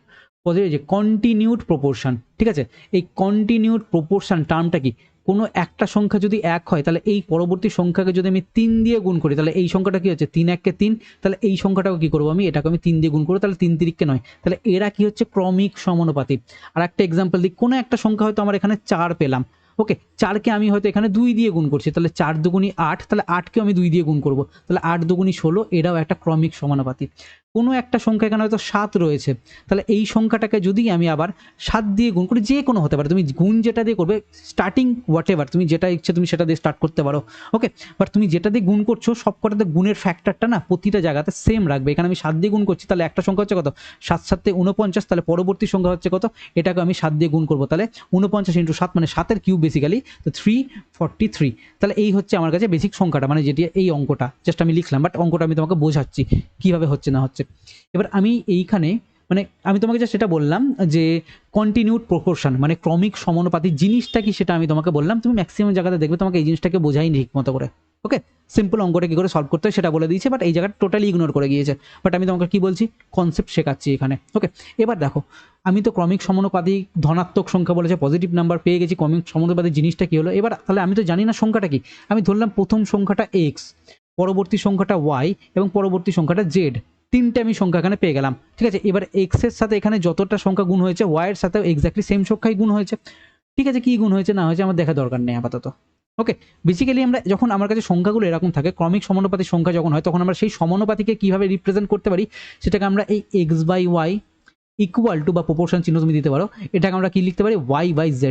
কোথায় যে কন্টিনিউড প্রপোর্শন, ঠিক আছে, এই কন্টিনিউড প্রপোর্শন টার্মটা কি? কোনো একটা সংখ্যা যদি 1 হয় তাহলে এই পরবর্তী সংখ্যাকে যদি আমি 3 দিয়ে গুণ করি তাহলে এই সংখ্যাটা কি হচ্ছে 3 × 1 = 3, তাহলে এই সংখ্যাটাকে কি করবো আমি, এটাকে আমি 3 দিয়ে গুণ করবো, তাহলে 3 × 3 = 9, তাহলে এরা কি হচ্ছে ক্রমিক সমানুপাতিক। আর একটা এক্সাম্পল দিই, কোনো একটা সংখ্যা হয়তো আমার এখানে 4 পেলাম, ওকে, 4কে আমি হয়তো এখানে 2 দিয়ে গুণ করছি, তাহলে 4 দুগুণী 8, তাহলে 8কেও আমি 2 দিয়ে গুণ করব, তাহলে 8 দুগুণী 16, এটাও একটা ক্রমিক সমানুপাতিক। কোনো একটা সংখ্যা এখানে হয়তো 7 রয়েছে, তাহলে এই সংখ্যাটাকে যদি আমি আবার 7 দিয়ে গুণ করি, যে কোনো হতে পারে, তুমি গুণ যেটা দিয়ে করবে, স্টার্টিং হোয়াট এভার, তুমি যেটা ইচ্ছে তুমি সেটা দিয়ে স্টার্ট করতে পারো, ওকে, বাট তুমি যেটা দিয়ে গুণ করছো সবকটাতে গুণের ফ্যাক্টরটা না প্রতিটা জায়গাতে সেম রাখবে। এখানে আমি 7 দিয়ে গুণ করছি, তাহলে একটা সংখ্যা হচ্ছে কত 7 × 7 = 49, তাহলে পরবর্তী সংখ্যা হচ্ছে কত, এটাকে আমি 7 দিয়ে গুণ করবো, তাহলে 49 × 7 মানে 7-এর কিউব বেসিক্যালি, তো 343। তাহলে এই হচ্ছে আমার কাছে বেসিক সংখ্যাটা, মানে যেটি এই অঙ্কটা জাস্ট আমি লিখলাম, বাট অঙ্কটা আমি তোমাকে বোঝাচ্ছি কিভাবে হচ্ছে না হচ্ছে। এবার আমি এইখানে মানে আমি তোমাকে জাস্ট সেটা বললাম যে কন্টিনিউড প্রপোর্শন মানে ক্রমিক সমানুপাতিক জিনিসটা কি সেটা আমি তোমাকে বললাম, তুমি ম্যাক্সিমাম জায়গাতে দেখবে তোমাকে এই জিনিসটাকে বোঝাইনি ঠিক মতো করে। ওকে, সিম্পল অঙ্কটা কী করে সলভ করতে হয় সেটা বলে দিয়েছে, বাট এই জায়গাটা টোটালি ইগনোর করে গিয়েছে। বাট আমি তোমাকে কি বলছি, কনসেপ্ট শেখাচ্ছি এখানে। ওকে, এবার দেখো আমি তো ক্রমিক সমানুপাতিক ধনাত্মক সংখ্যা বলেছে, পজিটিভ নাম্বার পেয়ে গেছি, ক্রমিক সমানুপাতিক জিনিসটা কি হলো। এবার তাহলে আমি তো জানি না সংখ্যাটা কি, আমি ধরলাম প্রথম সংখ্যাটা এক্স, পরবর্তী সংখ্যাটা ওয়াই এবং পরবর্তী সংখ্যাটা জেড, তিনটে আমি সংখ্যা এখানে পেয়ে গেলাম, ঠিক আছে। এবার এক্সের সাথে এখানে যতটা সংখ্যা গুণ হয়েছে ওয়াইয়ের সাথেও এক্স্যাক্টলি সেম সংখ্যাই গুণ হয়েছে, ঠিক আছে। কি গুণ হয়েছে না হয়েছে আমার দেখা দরকার নেই আপাতত। ওকে, বেসিক্যালি আমরা যখন আমার কাছে সংখ্যাগুলো এরকম থাকে, ক্রমিক সমানুপাতিক সংখ্যা যখন হয়, তখন আমরা সেই সমানুপাতিকে কীভাবে রিপ্রেজেন্ট করতে পারি সেটাকে আমরা এই x/y ইকুয়াল টু বা প্রপোর্শন চিহ্ন তুমি দিতে পারো, এটাকে আমরা কি লিখতে পারি y/z,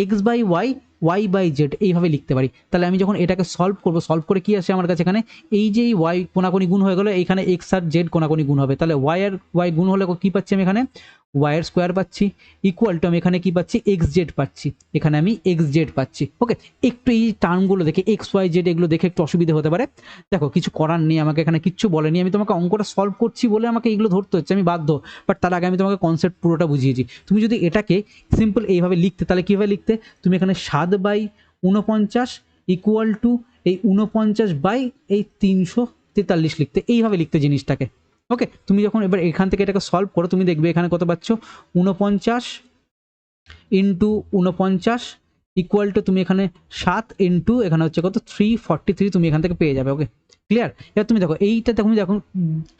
x/y y/z এইভাবে লিখতে পারি। তাহলে আমি যখন এটাকে সলভ করব, সলভ করে কি আসে আমার কাছে এখানে, এই যে এই y কোনাকুনি গুণ হয়ে গেল, এখানে x আর z কোনাকুনি গুণ হবে, তাহলে y আর y গুণ হলে কি পাচ্ছি আমি এখানে y এর স্কোয়ার পাচ্ছি, ইকুয়াল টু আমি এখানে কি পাচ্ছি xz পাচ্ছি, এখানে আমি xz পাচ্ছি। ওকে, একটু এই টার্মগুলো দেখে x y z এগুলো দেখে একটু অসুবিধা হতে পারে, দেখো কিছু করার নেই, আমাকে এখানে কিচ্ছু বলেনি, আমি তোমাকে অঙ্কটা সলভ করছি বলে আমাকে এগুলো ধরতে হচ্ছে, আমি বাধ্য। বাট তার আগে আমি তোমাকে কনসেপ্ট পুরোটা বুঝিয়েছি। তুমি যদি এটাকে সিম্পল এইভাবে লিখতে, তাহলে কীভাবে লিখতে, তুমি এখানে 7/49 ইকুয়াল টু এই 49/343 লিখতে, এইভাবে লিখতে জিনিসটাকে। ওকে, তুমি যখন এবার এখান থেকে এটাকে সলভ করো, তুমি দেখবে এখানে কত পাচ্ছ 49 × 49 ইকুয়াল টু তুমি এখানে 7 ইন্টু এখানে হচ্ছে কত 343 তুমি এখান থেকে পেয়ে যাবে। ওকে, ক্লিয়ার। এবার তুমি দেখো এইটা তুমি দেখো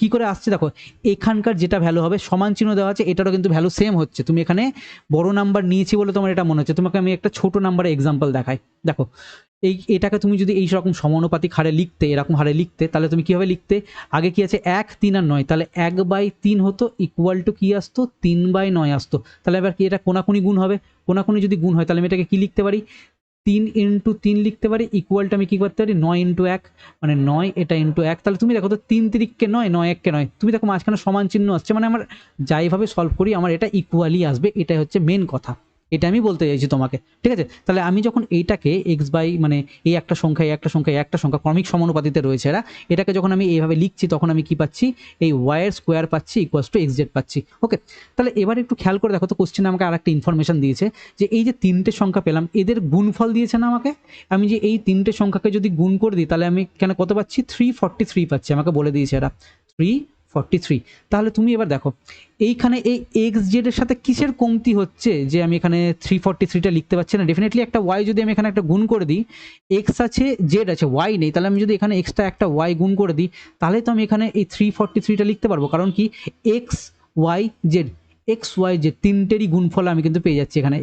কী করে আসছে, দেখো এখানকার যেটা ভ্যালু হবে সমান চিহ্ন দেওয়া আছে, এটারও কিন্তু ভ্যালু সেম হচ্ছে। তুমি এখানে বড় নাম্বার নিয়েছি বলে তোমার এটা মনে হচ্ছে, তোমাকে আমি একটা ছোট নাম্বারের এক্সাম্পল দেখাই। দেখো এটাকে তুমি যদি এই রকম সমানুপাতিক হারে লিখতে, এরকম হারে লিখতে, তাহলে তুমি কীভাবে লিখতে, আগে কি আছে 1 3 আর 9, তাহলে 1/3 হতো ইকুয়াল টু কী আসতো 3/9 আসতো। তাহলে এবার কি এটা কোনাকুনি গুণ হবে, কোনাকুনি যদি গুণ হয় তাহলে আমি এটাকে কী লিখতে পারি 3 × 3 লিখতে পারি, ইকুয়াল টু আমি কী করতে পারি 9 × 1 মানে 9, এটা × 1, তাহলে তুমি দেখো তো 3 × 3 = 9, 9 × 1 = 9, তুমি দেখো মাঝখানে সমান চিহ্ন আসছে, মানে আমার যাইভাবে সলভ করি আমার এটা ইকুয়ালি আসবে, এটাই হচ্ছে মেন কথা, এটা আমি বলতে চাইছি তোমাকে, ঠিক আছে। তাহলে আমি যখন এইটাকে মানে এই একটা সংখ্যা এই একটা সংখ্যা এই একটা সংখ্যা ক্রমিক সমানুপাতিতে রয়েছে এটাকে যখন আমি এইভাবে লিখছি, তখন আমি কি পাচ্ছি এই y এর স্কোয়ার পাচ্ছি ইকুয়ালস টু xz পাচ্ছি। ওকে, তাহলে এবার একটু খেয়াল করে দেখো তো, কোশ্চেনে আমাকে আর একটা ইনফরমেশন দিয়েছে যে এই যে তিনটে সংখ্যা পেলাম এদের গুণফল দিয়েছে না আমাকে, আমি যে এই তিনটে সংখ্যাকে যদি গুণ করে দিই তাহলে আমি কেন কত পাচ্ছি 343 পাচ্ছি, আমাকে বলে দিয়েছে এরা 343। তাহলে তুমি এবার দেখো এইখানে এই xz এর সাথে কিসের কমতি হচ্ছে যে আমি এখানে 343টা লিখতে পারছি না। ডেফিনেটলি একটা y যদি আমি এখানে একটা গুণ করে দিই, x আছে z আছে y নেই, তাহলে আমি যদি এখানে এক্সট্রা একটা y গুণ করে দিই তাহলে তো আমি এখানে এই 343টা লিখতে পারবো, কারণ কি x y z তিনটেরই গুণফল আমি কিন্তু পেয়ে যাচ্ছি এখানে,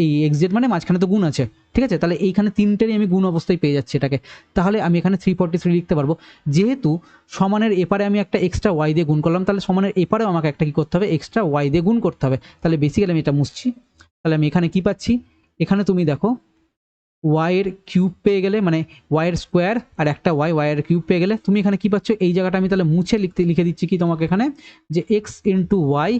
এই xz মানে মাঝখানে তো গুণ আছে, ঠিক আছে। তাহলে এইখানে তিনটেরই আমি গুণ অবস্থায় পেয়ে যাচ্ছি এটাকে, তাহলে আমি এখানে 343 লিখতে পারবো। যেহেতু সমানের এপারে আমি একটা এক্সট্রা ওয়াই দিয়ে গুণ করলাম, তাহলে সমানের এপারেও আমাকে একটা কী করতে হবে এক্সট্রা ওয়াই দিয়ে গুণ করতে হবে। তাহলে বেসিক্যালি আমি এটা মুছছি, তাহলে আমি এখানে কি পাচ্ছি, এখানে তুমি দেখো ওয়াইয়ের কিউব পেয়ে গেলে, মানে ওয়াইয়ের স্কোয়ার আর একটা ওয়াইয়ের কিউব পেয়ে গেলে তুমি এখানে কি পাচ্ছ, এই জায়গাটা আমি তাহলে মুছে লিখে দিচ্ছি কি তোমাকে এখানে, যে x into y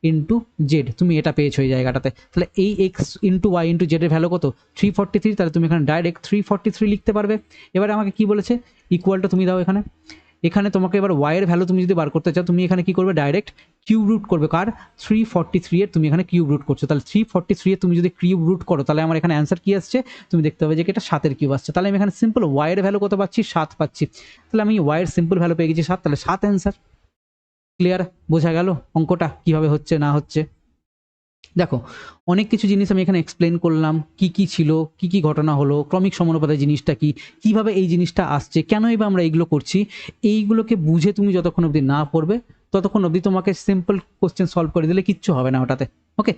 into z, তুমি এটা পেয়েছো এই জায়গাটাতে। তাহলে এই এক্স ইন্টু ওয়াই ইন্টু জেডের ভ্যালু কত, 343, তাহলে তুমি এখানে ডাইরেক্ট 343 লিখতে পারবে। এবারে আমাকে কি বলেছে, ইকুয়ালটা তুমি দাও এখানে, এখানে তোমাকে এবার ওয়াইয়ের ভ্যালু তুমি যদি বার করতে চাও, তুমি এখানে কি করবে, ডাইরেক্ট কিউব রুট করবে, কার 343 এর তুমি এখানে কিউব রুট করছো, তাহলে 343 এর তুমি যদি কিউব রুট করো তাহলে আমার এখানে অ্যান্সার কি আসছে, তুমি দেখতে পাবে যে এটা 7-এর কিউব আসছে। তাহলে আমি এখানে সিম্পল ওয়াইয়ের ভ্যালু কত পাচ্ছি, 7 পাচ্ছি। তাহলে আমি ওয়াইয়ের সিম্পল ভ্যালু পেয়ে গেছি 7, তাহলে 7 অ্যান্সার। ক্লিয়ার, বোঝা গেল অঙ্কটা কিভাবে হচ্ছে না হচ্ছে। দেখো অনেক কিছু জিনিস আমি এখানে এক্সপ্লেন করলাম, কি কি ছিল, কি কি ঘটনা হলো, ক্রমিক সমানুপাতের জিনিসটা কি, কিভাবে এই জিনিসটা আসছে, কেনই বা আমরা এইগুলো করছি, এইগুলোকে বুঝে তুমি যতক্ষণ অবধি না পড়বে ততক্ষণ অবধি তোমাকে সিম্পল কোশ্চেন সলভ করে দিলে কিচ্ছু হবে না ওটাতে। ওকে,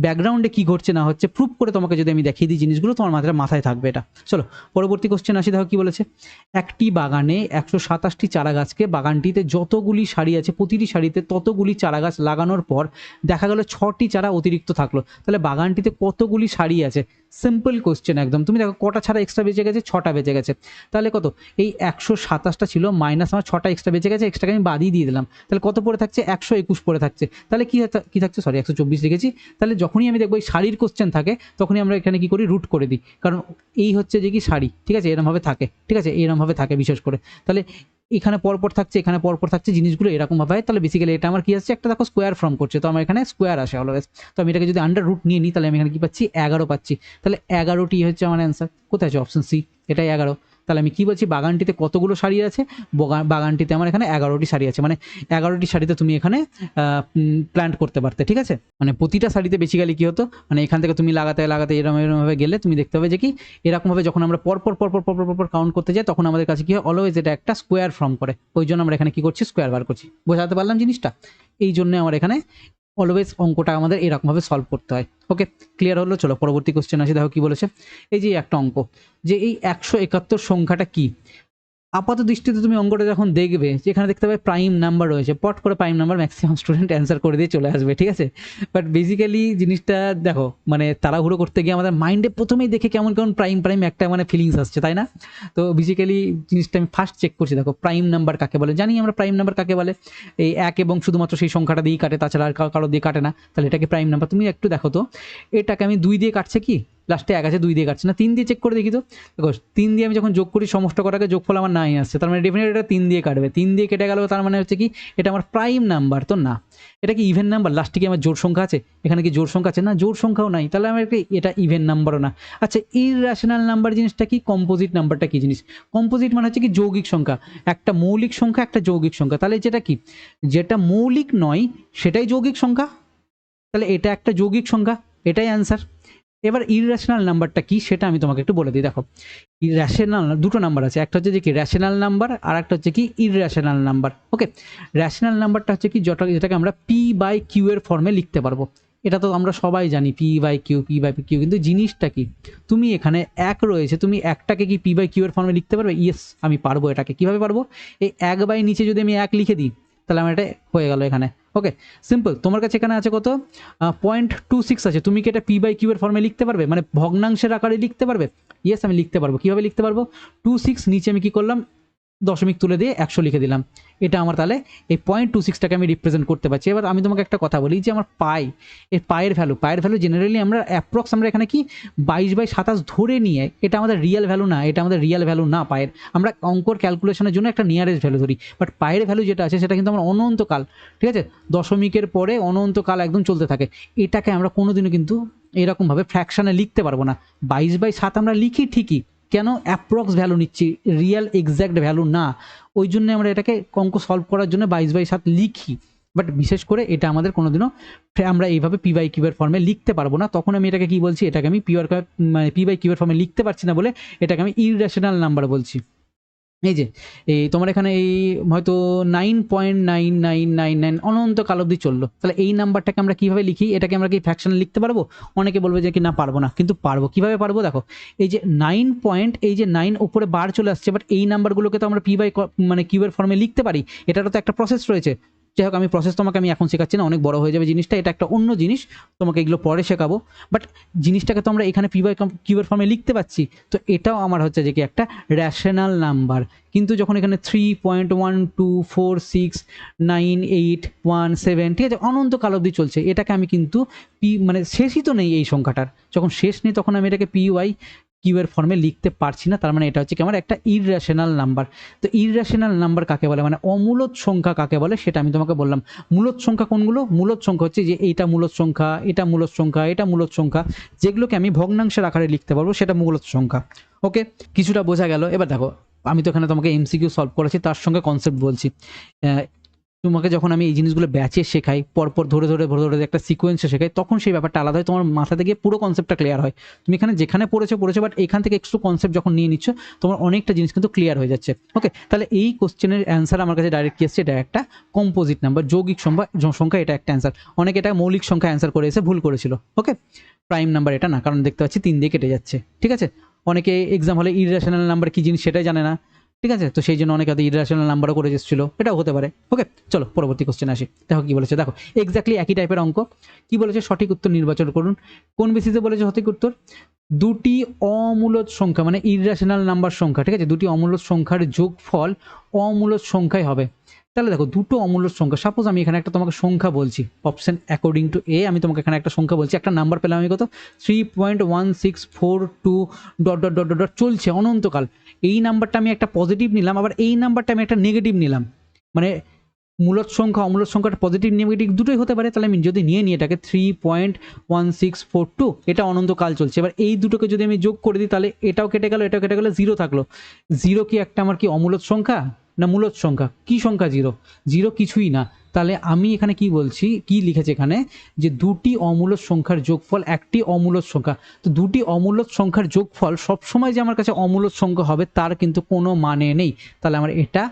ব্যাকগ্রাউন্ডে কি ঘটছে না হচ্ছে প্রুফ করে তোমাকে যদি আমি দেখিয়ে দিই জিনিসগুলো, তোমার মাথায় থাকবে এটা। চলো পরবর্তী কোশ্চেন আসি, দেখো কি বলেছে, একটি বাগানে 127টি চারা গাছকে, বাগানটিতে যতগুলি সারি আছে প্রতিটি সারিতে ততগুলি চারা গাছ লাগানোর পর দেখা গেল 6টি চারা অতিরিক্ত থাকলো, তাহলে বাগানটিতে কতগুলি সারি আছে। সিম্পল কোশ্চেন একদম, তুমি দেখো কটা ছাড়া এক্সট্রা বেঁচে গেছে, 6টা বেঁচে গেছে। তাহলে কত, এই 127টা ছিল মাইনাস আমার 6টা এক্সট্রা বেঁচে গেছে, এক্সট্রাকে আমি বাদই দিয়ে দিলাম, তাহলে কত পড়ে থাকছে, 121 পড়ে থাকছে। তাহলে কি থাকছে, সরি 124 লিখেছি। তাহলে যখনই আমি দেখবো এই শাড়ির কোশ্চেন থাকে তখনই আমরা এখানে কি করি, রুট করে দিই, কারণ এই হচ্ছে যে কি শাড়ি, ঠিক আছে, এরমভাবে থাকে, ঠিক আছে, এরমভাবে থাকে বিশেষ করে। তাহলে এখানে পরপর থাকছে, এখানে পরপর থাকছে, জিনিসগুলো এরকমভাবে হয়। তাহলে বেসিক্যালি এটা আমার কি আসছে, একটা দেখো স্কোয়ার ফর্ম করছে, তো আমার এখানে স্কোয়ার আসে অলওয়েজ। তো আমি এটাকে যদি আন্ডার রুট নিয়ে নিই তাহলে আমি এখানে কি পাচ্ছি, 11 পাচ্ছি। তাহলে 11টি হচ্ছে আমার অ্যান্সার। কোথায় আছে, অপশন সি, এটাই 11। তাহলে আমি কি বলছি, বাগানটিতে কতগুলো সারি আছে, বাগানটিতে আমার এখানে 11টি সারি আছে, মানে 11টি সারিতে তুমি এখানে প্ল্যান্ট করতে পারতে, ঠিক আছে। মানে প্রতিটা সারিতে বেসিক্যালি কি হতো, মানে এখান থেকে তুমি লাগাতে লাগাতে এরকমভাবে গেলে তুমি দেখতে পাবে যে কি এরকমভাবে যখন আমরা পরপর কাউন্ট করতে যাই তখন আমাদের কাছে কি হয়, অলওয়েজ এটা একটা স্কোয়ার ফর্ম করে, ওই জন্য আমরা এখানে কি করছি, স্কোয়ার বার করছি। বোঝাতে পারলাম জিনিসটা, এই জন্য আমার এখানে অলওয়েজ অঙ্কটা আমাদের এরকমভাবে সলভ করতে হয়। ওকে, ক্লিয়ার হলো। চলো পরবর্তী কোশ্চেন আসি, দেখো কি বলেছে, এই যে একটা অঙ্ক, যে এই 171 সংখ্যাটা কি। আপাত দৃষ্টিতে তুমি অঙ্কটা যখন দেখবে, যেখানে দেখতে পাবে প্রাইম নাম্বার রয়েছে, পট করে prime number maximum student answer করে দিয়ে চলে আসবে, ঠিক আছে। বাট বেসিক্যালি জিনিসটা দেখো, মানে তাড়াহুড়ো করতে গিয়ে আমাদের মাইন্ডে প্রথমেই দেখে কেমন কেমন প্রাইম একটা মানে ফিলিংস আসছে, তাই না। তো বেসিক্যালি জিনিসটা আমি ফার্স্ট চেক করছি, দেখো প্রাইম নাম্বার কাকে বলে, জানি আমরা প্রাইম নাম্বার কাকে বলে, এই এক এবং শুধুমাত্র সেই সংখ্যাটা দিয়েই কাটে, তাছাড়া আর কারো দিয়ে কাটে না, তাহলে এটাকে প্রাইম নাম্বার। তুমি একটু দেখো তো, এটাকে আমি 2 দিয়ে কাটছে কি, লাস্টে 1 আছে, 2 দিয়ে কাটছে না, 3 দিয়ে চেক করে দেখি তো। দেখো 3 দিয়ে আমি যখন যোগ করি সমস্ত কটাকে, যোগফল আমার 9 আসছে, তার মানে ডেফিনেটলি এটা 3 দিয়ে কাটবে, 3 দিয়ে কেটে গেল, তার মানে হচ্ছে কি এটা আমার প্রাইম নাম্বার তো না। এটা কি ইভেন নাম্বার, লাস্টে কি আমার জোড় সংখ্যা আছে, এখানে কি জোড় সংখ্যা আছে না, জোড় সংখ্যাও নাই, তাহলে আমার এটা ইভেন নাম্বারও না। আচ্ছা ইররেশনাল নাম্বার জিনিসটা কি, কম্পোজিট নাম্বারটা কি জিনিস, কম্পোজিট মানে হচ্ছে কি যৌগিক সংখ্যা, একটা মৌলিক সংখ্যা একটা যৌগিক সংখ্যা, তাহলে যেটা কি, যেটা মৌলিক নয় সেটাই যৌগিক সংখ্যা, তাহলে এটা একটা যৌগিক সংখ্যা, এটাই অ্যান্সার। এবার ইররেশনাল নাম্বারটা কি সেটা আমি তোমাকে একটু বলে দিই। দেখো র্যাশনাল দুটো নাম্বার আছে, একটা হচ্ছে যে কি র্যাশনাল নাম্বার, আর একটা হচ্ছে কি ইররেশনাল নাম্বার। ওকে, র্যাশনাল নাম্বারটা হচ্ছে কি যেটাকে আমরা p/q এর ফর্মে লিখতে পারবো, এটা তো আমরা সবাই জানি p/q, কিন্তু জিনিসটা কি, তুমি এখানে 1 রয়েছে, তুমি একটাকে কি p/q এর ফর্মে লিখতে পারবে, ইয়েস আমি পারবো। এটাকে কিভাবে পারবো, এই 1 নিচে যদি আমি 1 লিখে দিই তাহলে আমার এটা হয়ে গেল এখানে। ওকে সিম্পল, তোমার কাছে এখানে আছে কত, 0.26 আছে, তুমি কি এটা p/q এর ফর্মে লিখতে পারবে, মানে ভগ্নাংশের আকারে লিখতে পারবে, ইয়েস আমি লিখতে পারবো। কিভাবে লিখতে পারবো, 26 নিচে আমি কি করলাম, দশমিক তুলে দিয়ে 100 লিখে দিলাম, এটা আমার তাহলে এই 0.26টাকে আমি রিপ্রেজেন্ট করতে পারছি। এবার আমি তোমাকে একটা কথা বলি, যে আমার এর পায়ের ভ্যালু জেনারেলি আমরা অ্যাপ্রক্স আমরা এখানে কি 22/27 ধরে নিয়ে, এটা আমাদের রিয়েল ভ্যালু না, এটা আমাদের রিয়েল ভ্যালু না পায়ের, আমরা অঙ্কর ক্যালকুলেশনের জন্য একটা নিয়ারেস্ট ভ্যালু ধরি, বাট পায়ের ভ্যালু যেটা আছে সেটা কিন্তু আমার অনন্তকাল, ঠিক আছে, দশমিকের পরে অনন্তকাল একদম চলতে থাকে, এটাকে আমরা কোনোদিনও কিন্তু এরকমভাবে ফ্র্যাকশানে লিখতে পারবো না। 22/7 আমরা লিখি ঠিকই, কেন, অ্যাপ্রক্স ভ্যালু নিচ্ছি, রিয়েল এক্স্যাক্ট ভ্যালু না, ওই জন্য আমরা এটাকে অঙ্ক সলভ করার জন্য 22/7 লিখি। বাট বিশেষ করে এটা আমাদের কোনোদিনও আমরা এইভাবে p/q এর ফর্মে লিখতে পারবো না, তখন আমি এটাকে কি বলছি, এটাকে আমি p/q এর ফর্মে লিখতে পারছি না বলে এটাকে আমি ইররেশনাল নাম্বার বলছি। এই যে এই তোমার এখানে এই হয়তো 9.9999 অনন্তকাল অবধি চললো, তাহলে এই নাম্বারটাকে আমরা কিভাবে লিখি, এটাকে আমরা কি ফ্র্যাকশনে লিখতে পারবো, অনেকে বলবে যে কি না পারবো না, কিন্তু পারবো। কিভাবে পারবো, দেখো এই যে 9 উপরে বার চলে আসছে, বাট এই নাম্বারগুলোকে তো আমরা q এর ফর্মে লিখতে পারি, এটারও তো একটা প্রসেস রয়েছে, যাই হোক, আমি প্রসেস তোমাকে আমি এখন শেখাচ্ছি না, অনেক বড় হয়ে যাবে জিনিসটা, এটা একটা অন্য জিনিস, তোমাকে এগুলো পরে শেখাবো। বাট জিনিসটাকে তো আমরা এখানে পি বাই কিউবের ফর্মে লিখতে পাচ্ছি, তো এটাও আমার হচ্ছে যে কি একটা র্যাশনাল নাম্বার। কিন্তু যখন এখানে 3.124698117, ঠিক আছে, অনন্তকাল অবধি চলছে, এটাকে আমি কিন্তু মানে শেষই তো নেই এই সংখ্যাটার, যখন শেষ নেই তখন আমি এটাকে পি ওয়াই কিউবের ফর্মে লিখতে পারছি না, তার মানে এটা হচ্ছে কি আমার একটা ইররেশনাল নাম্বার। তো ইররেশনাল নাম্বার কাকে বলে, মানে অমূলদ সংখ্যা কাকে বলে, সেটা আমি তোমাকে বললাম। মূলদ সংখ্যা কোনগুলো? মূলদ সংখ্যা হচ্ছে যে এইটা মূলদ সংখ্যা, এটা মূলদ সংখ্যা, এটা মূলদ সংখ্যা, যেগুলোকে আমি ভগ্নাংশের আকারে লিখতে পারবো সেটা মূলদ সংখ্যা। ওকে, কিছুটা বোঝা গেল। এবার দেখো, আমি তো এখানে তোমাকে এমসিকিউ সলভ করেছি, তার সঙ্গে কনসেপ্ট বলছি। তোমাকে যখন আমি এই জিনিসগুলো ব্যাচে শেখাই, পরপর ধরে ধরে ধরে ধরে একটা সিকোয়েন্সে শেখাই, তখন সেই ব্যাপারটা আলাদা হয়, তোমার মাথা থেকে পুরো কনসেপ্টটা ক্লিয়ার হয়। তুমি এখানে যেখানে পড়েছো, বাট এখান থেকে একটু কনসেপ্ট যখন নিয়ে নিচ্ছ, তোমার অনেকটা জিনিস কিন্তু ক্লিয়ার হয়ে যাচ্ছে। ওকে, তাহলে এই কোশ্চেনের অ্যান্সার আমার কাছে ডাইরেক্ট কি এসছে, এটা একটা কম্পোজিট নাম্বার, যৌগিক সংখ্যা, এটা একটা অ্যান্সার। অনেকে এটা মৌলিক সংখ্যা অ্যান্সার করে এসে ভুল করেছিল। ওকে, প্রাইম নাম্বার এটা না, কারণ দেখতে পাচ্ছি 3 দিয়ে কেটে যাচ্ছে। ঠিক আছে, অনেকে এক্সাম হলে ইররেশনাল নাম্বার কি জিনিস সেটাই জানে না, ঠিক আছে, তো সেই জন্য অনেকে হয়তো ইররেশনাল নাম্বারও করে এসেছিল, এটাও হতে পারে। ওকে, চলো পরবর্তী কোশ্চেন আসি। দেখো কি বলেছে, দেখো এক্স্যাক্টলি একই টাইপের অঙ্ক। কি বলেছে, সঠিক উত্তর নির্বাচন করুন। কোন বেসিসে বলেছে সঠিক উত্তর? দুটি অমূলদ সংখ্যা, মানে ইররেশনাল নাম্বার সংখ্যা, ঠিক আছে, দুটি অমূলদ সংখ্যার যোগফল অমূলদ সংখ্যাই হবে। তাহলে দেখো, দুটো অমূলদ সংখ্যা, সাপোজ আমি এখানে একটা তোমাকে সংখ্যা বলছি, অপশন অ্যাকর্ডিং টু এ, আমি তোমাকে এখানে একটা সংখ্যা বলছি, একটা নাম্বার পেলাম আমি কত, 3.1642 ডট ডট ডট ডট চলছে অনন্তকাল। এই নাম্বারটা আমি একটা পজিটিভ নিলাম, আবার এই নাম্বারটা আমি একটা নেগেটিভ নিলাম, মানে মূলদ সংখ্যা অমূলদ সংখ্যাটা পজিটিভ নেগেটিভ দুটোই হতে পারে। তাহলে আমি যদি নিয়ে নিই এটাকে 3.1642, এটা অনন্তকাল চলছে। এবার এই দুটোকে যদি আমি যোগ করে দিই, তাহলে এটাও কেটে গেল, এটাও কেটে গেল, 0 থাকলো। 0 কি একটা আমার কি অমূলদ সংখ্যা না মূলদ সংখ্যা? কি সংখ্যা 0? 0 কিছুই না। তাহলে আমি এখানে কি বলছি, কি লিখেছি এখানে, যে দুটি অমূলদ সংখ্যার যোগফল একটি অমূলদ সংখ্যা। তো দুটি অমূলদ সংখ্যার যোগফল সবসময় যে আমার কাছে অমূলদ সংখ্যা হবে তার কিন্তু কোনো মানে নেই, তাহলে আমার এটা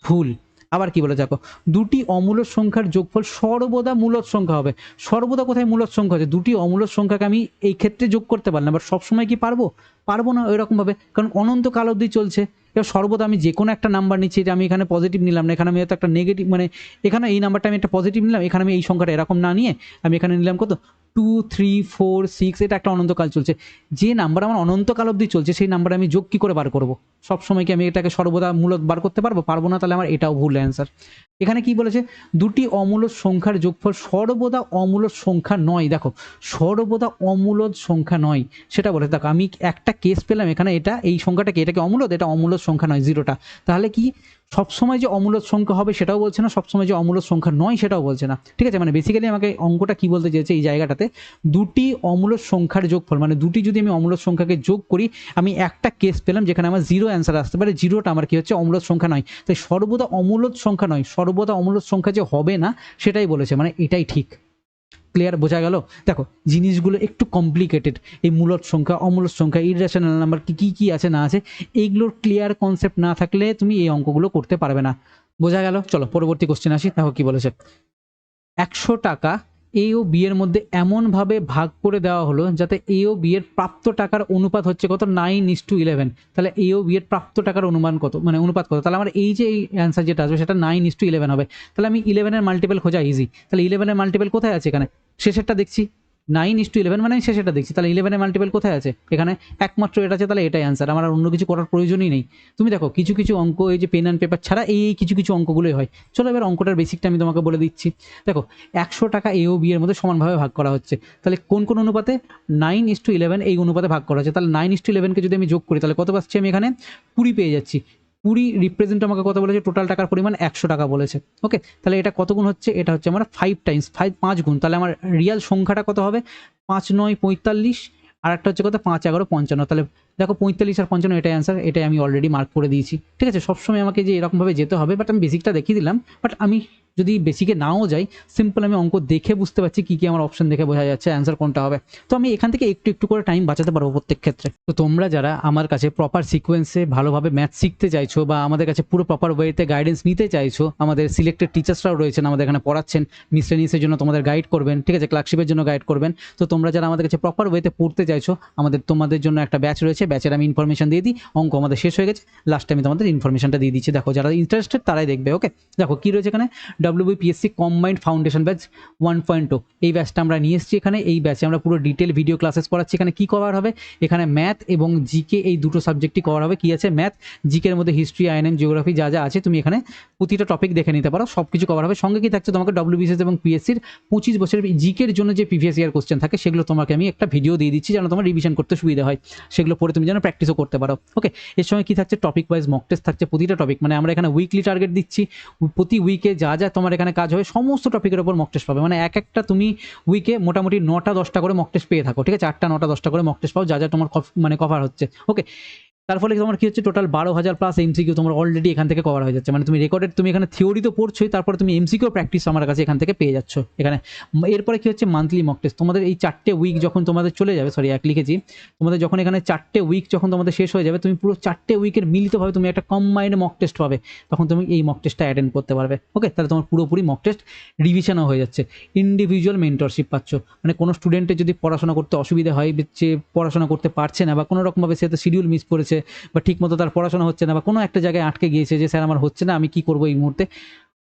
ভুল। আবার কি বলে, দেখো, দুটি অমূলদ সংখ্যার যোগফল সর্বদা মূলদ সংখ্যা হবে। সর্বদা কোথায় মূলদ সংখ্যা আছে? দুটি অমূলদ সংখ্যাকে আমি এই ক্ষেত্রে যোগ করতে পারলাম, বাট সবসময় কি পারবো? পারবো না এরকমভাবে, কারণ অনন্তকাল অবধি চলছে। এবার সর্বদা আমি যে কোনো একটা নাম্বার নিচ্ছি, যে আমি এখানে পজিটিভ নিলাম না, এখানে আমি হয়তো একটা নেগেটিভ, মানে এখানে এই নাম্বারটা আমি একটা পজিটিভ নিলাম, এখানে আমি এই সংখ্যাটা এরকম না নিয়ে আমি এখানে নিলাম কত 2 3 4 6, এটা একটা অনন্তকাল চলছে। যে নাম্বার আমার অনন্তকাল অবধি চলছে সেই নাম্বার আমি যোগ কী করে বার করবো? সবসময় কি আমি এটাকে সর্বদা মূলদ বার করতে পারবো? পারবো না, তাহলে আমার এটাও ভুল অ্যান্সার। এখানে কি বলেছে, দুটি অমূলদ সংখ্যার যোগফল সর্বদা অমূলদ সংখ্যা নয়। দেখো, সর্বদা অমূলদ সংখ্যা নয় সেটা বলেছে। দেখো, আমি একটা কেস পেলাম এখানে, এটা এই সংখ্যাটা কি, এটা কি অমূলদ? এটা অমূলদ সংখ্যা নয়, 0টা। তাহলে কি সবসময় যে অমূলদ সংখ্যা হবে সেটাও বলছে না, সবসময় যে অমূলদ সংখ্যা নয় সেটাও বলছে না। ঠিক আছে, মানে বেসিক্যালি আমাকে অঙ্কটা কি বলতে চেয়েছে এই জায়গাটাতে, দুটি অমূলদ সংখ্যার যোগফল, মানে দুটি যদি আমি অমূলদ সংখ্যাকে যোগ করি, আমি একটা কেস পেলাম যেখানে আমার 0 অ্যান্সার আসতে পারে, 0টা আমার কি হচ্ছে, অমূলদ সংখ্যা নয়। তাই সর্বদা অমূলদ সংখ্যা নয়, সর্বদা অমূলদ সংখ্যা যে হবে না সেটাই বলেছে, মানে এটাই ঠিক। ক্লিয়ার, বোঝা গেল? দেখো, জিনিসগুলো একটু কমপ্লিকেটেড, এই মূলদ সংখ্যা, অমূলদ সংখ্যা, ইররেশনাল নাম্বার কি কি আছে না আছে, এইগুলোর ক্লিয়ার কনসেপ্ট না থাকলে তুমি এই অঙ্কগুলো করতে পারবে না। বোঝা গেল? চলো পরবর্তী কোশ্চেন আসি। দেখো কি বলেছে, 100 টাকা এ ও বি এর মধ্যে এমনভাবে ভাগ করে দেওয়া হলো যাতে এ ও বি এর প্রাপ্ত টাকার অনুপাত হচ্ছে কত, 9:11। তাহলে এ ও বি এর প্রাপ্ত টাকার অনুমান কত, মানে অনুপাত কত? তাহলে আমার এই যে এই অ্যান্সার যেটা আসবে সেটা 9:11 হবে। তাহলে আমি 11-এর মাল্টিপল খোঁজা ইজি। তাহলে 11-এর মাল্টিপল কোথায় আছে? এখানে শেষেরটা দেখছি, 9:11, মানে আমি শেষেরটা দেখছি। তাহলে 11-এর মাল্টিপল কোথায় আছে? এখানে একমাত্র এটা আছে, তাহলে এটাই অ্যান্সার, আমার আর অন্য কিছু করার প্রয়োজনই নেই। তুমি দেখো, কিছু কিছু অঙ্ক এই যে পেন অ্যান্ড পেপার ছাড়া এই কিছু কিছু অঙ্কগুলোই হয়। চলো এবার অঙ্কটার বেসিকটা আমি তোমাকে বলে দিচ্ছি। দেখো, 100 টাকা এ ও বি এর মধ্যে সমানভাবে ভাগ করা হচ্ছে, তাহলে কোন কোন অনুপাতে? 9:11 এই অনুপাতে ভাগ করা হচ্ছে। তাহলে 9:11কে যদি আমি যোগ করি তাহলে কত পাচ্ছি আমি এখানে? 20 পেয়ে যাচ্ছি। 20 রিপ্রেজেন্ট আমাকে কত বলেছে? টোটাল টাকার পরিমাণ 100 টাকা বলেছে। ওকে, তাহলে এটা কত গুণ হচ্ছে? এটা হচ্ছে আমার 5 টাইমস 5 গুণ। তাহলে আমার রিয়াল সংখ্যাটা কত হবে? 5 9 45, আর একটা হচ্ছে কত, 5 11 55। তাহলে দেখো 45 আর 55 এটাই অ্যান্সার, এটাই আমি অলরেডি মার্ক করে দিয়েছি। ঠিক আছে, সবসময় আমাকে যে এরকমভাবে যেতে হবে, বাট আমি বেসিকটা দেখিয়ে দিলাম। বাট আমি যদি বেসিকে নাও যাই, সিম্পল আমি অঙ্ক দেখে বুঝতে পারছি কী কী আমার অপশন দেখে বোঝা যাচ্ছে অ্যান্সার কোনটা হবে। তো আমি এখান থেকে একটু একটু করে টাইম বাঁচাতে পারবো প্রত্যেক ক্ষেত্রে। তো তোমরা যারা আমার কাছে প্রপার সিকোয়েন্সে ভালোভাবে ম্যাথ শিখতে চাইছো, বা আমাদের কাছে পুরো প্রপার ওয়েতে গাইডেন্স নিতে চাইছো, আমাদের সিলেক্টেড টিচার্সরাও রয়েছেন আমাদের এখানে পড়াচ্ছেন, মিসলেনিয়াসের জন্য তোমাদের গাইড করবেন, ঠিক আছে, ক্লার্কশিপের জন্য গাইড করবেন। তো তোমরা যারা আমাদের কাছে প্রপার ওয়েতে পড়তে চাইছো, তোমাদের জন্য একটা ব্যাচ রয়েছে, ব্যাচের আমি ইনফরমেশন দিয়ে দিই। অঙ্ক আমাদের শেষ হয়ে গেছে, লাস্টে আমি তোমাদের ইনফরমেশনটা দিয়ে দিচ্ছি। দেখো যারা ইন্টারেস্টেড তারাই দেখবে। ওকে, দেখো কী রয়েছে এখানে, WBPSC কম্বাইন্ড ফাউন্ডেশন ব্যাচ 1.0 এই ব্যাচটা আমরা নিয়ে এসেছি এখানে। এই ব্যাচে আমরা পুরো ডিটেল ভিডিও ক্লাসেস পড়াচ্ছি। এখানে কী কভার হবে, এখানে ম্যাথ এবং জিকে এই দুটো সাবজেক্টই কভার হবে। কী আছে, ম্যাথ, জিকের মধ্যে হিস্ট্রি, আইএনএম, জিওগ্রাফি যা যা আছে তুমি এখানে প্রতিটা টপিক দেখে নিতে পারো, সব কিছু কভার হবে। সঙ্গে কি থাকছে, তোমাকে WBCS এবং পিএসসির 25 বছরের জিকের জন্য যে প্রিভিয়াস ইয়ার কোশ্চেন থাকে সেগুলো তোমাকে আমি একটা ভিডিও দিয়ে দিচ্ছি, যেন তোমার রিভিশন করতে সুবিধা হয়, সেগুলো পড়ে তুমি যেন প্র্যাকটিসও করতে পারো। ওকে, এর সঙ্গে কি থাকছে, টপিক ওয়াইজ মক টেস্ট থাকছে প্রতিটা টপিক, মানে আমরা এখানে উইকলি টার্গেট দিচ্ছি। প্রতি উইকে যা যা তোমার এখানে কাজ হবে সমস্ত টপিকের উপর মক টেস্ট পাবে, মানে এক একটা তুমি উইকে মোটামুটি 9টা-10টা করে মক টেস্ট পেয়ে থাকো, ঠিক আছে, 8টা 9টা 10টা করে মক টেস্ট পাও, যা যা তোমার মানে কভার হচ্ছে। ওকে, তার ফলে তোমার কি হচ্ছে, টোটাল 12,000 প্লাস এমসিকিউ তোমার অলরেডি এখান থেকে কভার হয়ে যাচ্ছে। মানে তুমি রেকর্ডেড, তুমি এখানে থিওরি তো পড়ছোই, তারপরে তুমি এমসিকিউ প্র্যাকটিস আমার কাছে এখান থেকে পেয়ে যাচ্ছ এখানে। এরপরে কি হচ্ছে, মান্থলি মক টেস্ট। তোমাদের এই 4টে উইক যখন তোমাদের চলে যাবে, সরি এক লিখেছি, তোমাদের যখন এখানে 4টে উইক যখন তোমাদের শেষ হয়ে যাবে, তুমি পুরো 4টে উইকের মিলিতভাবে তুমি একটা কম্বাইন্ড মক টেস্ট পাবে, তখন তুমি এই মক টেস্টটা অ্যাটেন্ড করতে পারবে। ওকে, তাহলে তোমার পুরোপুরি মক টেস্ট রিভিশনও হয়ে যাচ্ছে। ইন্ডিভিজুয়াল মেন্টরশিপ পাচ্ছ, মানে কোনো স্টুডেন্টের যদি পড়াশোনা করতে অসুবিধা হয়, যে পড়াশোনা করতে পারছে না বা কোনো রকমভাবে সে তো শিডিউল মিস করেছে বা ঠিকমতো তার পড়াশোনা হচ্ছে না বা কোনো একটা জায়গায় আটকে গিয়েছে যে স্যার আমার হচ্ছে না, আমি কি করবো এই মুহূর্তে,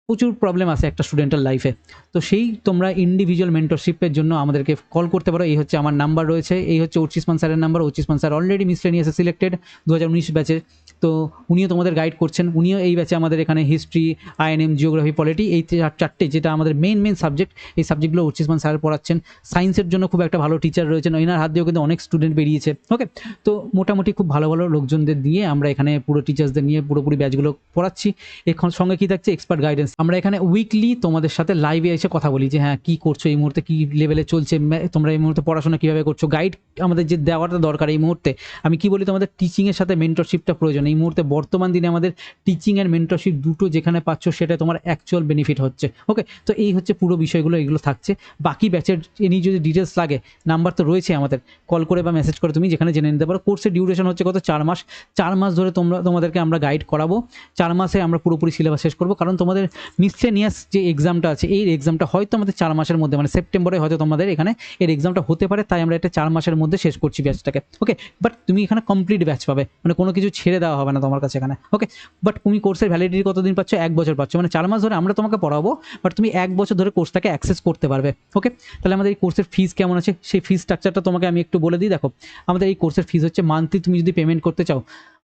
প্রচুর প্রবলেম আছে একটা স্টুডেন্টের লাইফে। তো সেই তোমরা ইন্ডিভিজুয়াল মেন্টরশিপের জন্য আমাদেরকে কল করতে পারো। এই হচ্ছে আমার নাম্বার রয়েছে, এই হচ্ছে অর্চিষ্মান স্যারের নাম্বার। অর্চিষ্মান স্যার অলরেডি মিসলেনিয়াসে সিলেক্টেড 2019 ব্যাচে, তো উনিও তোমাদের গাইড করছেন। উনিও এই ব্যাচে আমাদের এখানে হিস্ট্রি, আইএনএম, জিওগ্রাফি, পলিটি এই 4টে যেটা আমাদের মেন সাবজেক্ট, এই সাবজেক্টগুলো অর্চিষ্মান স্যার পড়াচ্ছেন। সায়েন্সের জন্য খুব একটা ভালো টিচার রয়েছেন, এনার হাত দিয়েও কিন্তু অনেক স্টুডেন্ট বেরিয়েছে। ওকে, তো মোটামুটি খুব ভালো ভালো লোকজনদের দিয়ে আমরা এখানে পুরো টিচার্সদের নিয়ে পুরোপুরি ব্যাচগুলো পড়াচ্ছি। এখন সঙ্গে কি থাকছে, এক্সপার্ট গাইডেন্স। আমরা এখানে উইকলি তোমাদের সাথে লাইভে এসে কথা বলি যে হ্যাঁ কী করছো এই মুহূর্তে, কী লেভেলে চলছে, তোমরা এই মুহূর্তে পড়াশোনা কীভাবে করছো, গাইড আমাদের যে দেওয়াটা দরকার এই মুহূর্তে। আমি কি বলি, তোমাদের টিচিংয়ের সাথে মেন্টরশিপটা প্রয়োজন এই মুহূর্তে। বর্তমান দিনে আমাদের টিচিং অ্যান্ড মেন্টরশিপ দুটো যেখানে পাচ্ছ সেটা তোমার অ্যাকচুয়াল বেনিফিট হচ্ছে। ওকে, তো এই হচ্ছে পুরো বিষয়গুলো, এগুলো থাকছে। বাকি ব্যাচের এনি যদি ডিটেলস লাগে, নাম্বার তো রয়েছে আমাদের, কল করে বা মেসেজ করে তুমি যেখানে জেনে নিতে পারো। কোর্সের ডিউরেশন হচ্ছে কত, 4 মাস। 4 মাস ধরে তোমাদেরকে আমরা গাইড করাবো। 4 মাসে আমরা পুরোপুরি সিলেবাস শেষ করবো, কারণ তোমাদের মিসলেনিয়াস যে এক্সামটা আছে এই এক্সামটা হয়তো আমাদের 4 মাসের মধ্যে, মানে সেপ্টেম্বরে হয়তো তোমাদের এখানে এর এক্সামটা হতে পারে, তাই আমরা এটা 4 মাসের মধ্যে শেষ করছি ব্যাচটাকে। ওকে, বাট তুমি এখানে কমপ্লিট ব্যাচ পাবে, মানে কোনো কিছু ছেড়ে দেওয়া হবে না তোমার কাছে এখানে। ওকে, বাট তুমি কোর্সের ভ্যালিডিটি কতদিন পাচ্ছ, 1 বছর পাচ্ছ, মানে 4 মাস ধরে আমরা তোমাকে পড়াবো, বাট তুমি 1 বছর ধরে কোর্সটাকে অ্যাক্সেস করতে পারবে। ওকে, তাহলে আমাদের এই কোর্সের ফিস কেমন আছে, সেই ফিস স্ট্রাকচারটা তোমাকে আমি একটু বলে দিই। দেখো, আমাদের এই কোর্সের ফিস হচ্ছে মান্থলি, তুমি যদি পেমেন্ট করতে চাও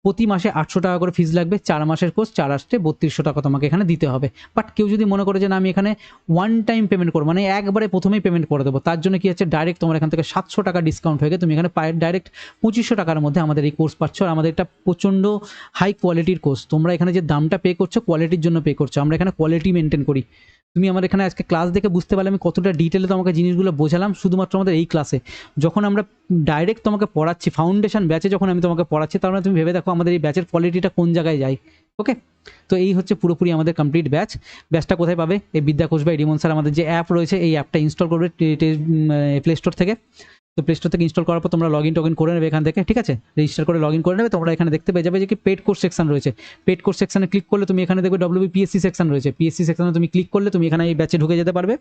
প্রতি মাসে 800 টাকা করে ফিস লাগবে। 4 মাসের কোর্স, 4 আসতে 3200 টাকা তোমাকে এখানে দিতে হবে। বাট কেউ যদি মনে করে যে না আমি এখানে ওয়ান টাইম পেমেন্ট করবো, মানে একবারে প্রথমেই পেমেন্ট করে দেবো, তার জন্য কি হচ্ছে, ডাইরেক্ট তোমার এখান থেকে 700 টাকা ডিসকাউন্ট হয়ে গেছে, তুমি এখানে ডাইরেক্ট 2500 টাকার মধ্যে আমাদের এই কোর্স পাচ্ছ। আর আমাদের একটা প্রচণ্ড হাই কোয়ালিটির কোর্স, তোমরা এখানে যে দামটা পে করছো কোয়ালিটির জন্য পে করছো, আমরা এখানে কোয়ালিটি মেনটেন করি। তুমি আমার এখানে আজকে ক্লাস দেখে বুঝতে পারলে আমি কতটা ডিটেলে তোমাকে জিনিসগুলো বোঝালাম, শুধুমাত্র আমাদের এই ক্লাসে। যখন আমরা ডাইরেক্ট তোমাকে পড়াচ্ছি ফাউন্ডেশন ব্যাচে, যখন আমি তোমাকে পড়াচ্ছি, তার মানে তুমি ভেবে দেখো আমাদের এই ব্যাচের কোয়ালিটিটা কোন জায়গায় যায়। ওকে, তো এই হচ্ছে পুরোপুরি আমাদের কমপ্লিট ব্যাচটা কোথায় পাবে, এই বিদ্যাকোষ বাই রিমন স্যার আমাদের যে অ্যাপ রয়েছে, এই অ্যাপটা ইনস্টল করবে প্লে স্টোর থেকে। তো প্লে স্টোর থেকে ইনস্টল করার পর তোমরা লগ ইন করে নেবে এখান থেকে, ঠিক আছে, রেজিস্টার করে লগ ইন করে নেবে। তোমরা এখানে দেখতে পেয়ে যাবে যে কি পেড কোর্স সেকশন রয়েছে। পেড কোর্স সেকশনে ক্লিক করলে তুমি এখানে দেখবে WBPSC সেকশন রয়েছে। পিএসসি সেকশনে তুমি ক্লিক করলে তুমি এখানে এই ব্যাচে ঢুকে যেতে পারবে।